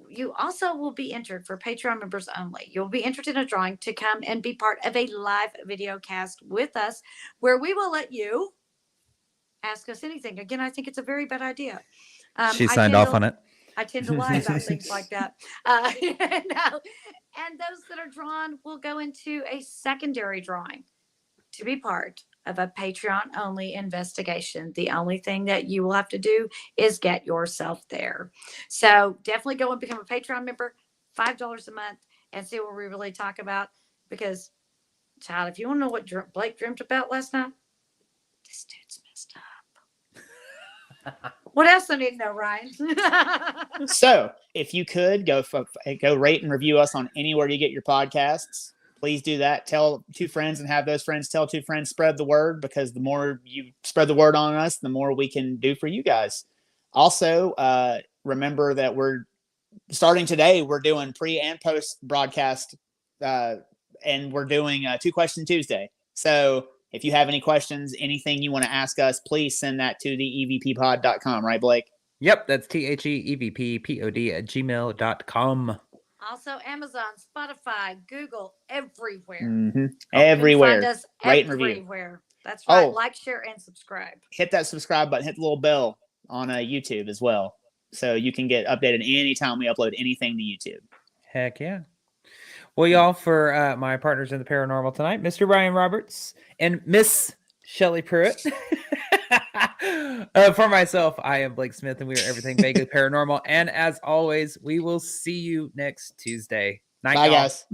You also will be entered for Patreon members only. You'll be entered in a drawing to come and be part of a live video cast with us, where we will let you ask us anything. Again, I think it's a very bad idea.
She signed off on it.
I tend to lie about things like that. And those that are drawn will go into a secondary drawing to be part of a Patreon only investigation. The only thing that you will have to do is get yourself there. So definitely go and become a Patreon member, $5 a month, and see what we really talk about. Because, child, if you want to know what Blake dreamt about last night, this dude's messed up. What else I need to know, Ryan?
So, if you could go rate and review us on anywhere you get your podcasts, please do that. Tell 2 friends and have those friends tell 2 friends. Spread the word, because the more you spread the word on us, the more we can do for you guys. Also, remember that we're starting today. We're doing pre and post broadcast, and we're doing 2 Question Tuesday. So if you have any questions, anything you want to ask us, please send that to the evppod.com. Right, Blake?
Yep, that's THEEVPPOD@gmail.com.
Also, Amazon, Spotify, Google, everywhere.
Mm-hmm.
Oh,
Everywhere.
find us
Rate and review.
everywhere. That's right.
Oh.
Like, share, and subscribe.
Hit that subscribe button. Hit the little bell on YouTube as well, so you can get updated anytime we upload anything to YouTube.
Heck yeah. Well, y'all, for my partners in the paranormal tonight, Mr. Ryan Roberts and Miss Shelley Pruitt. For myself, I am Blake Smith, and we are Everything Vaguely Paranormal. And as always, we will see you next Tuesday. Night,
Bye,
y'all.
guys.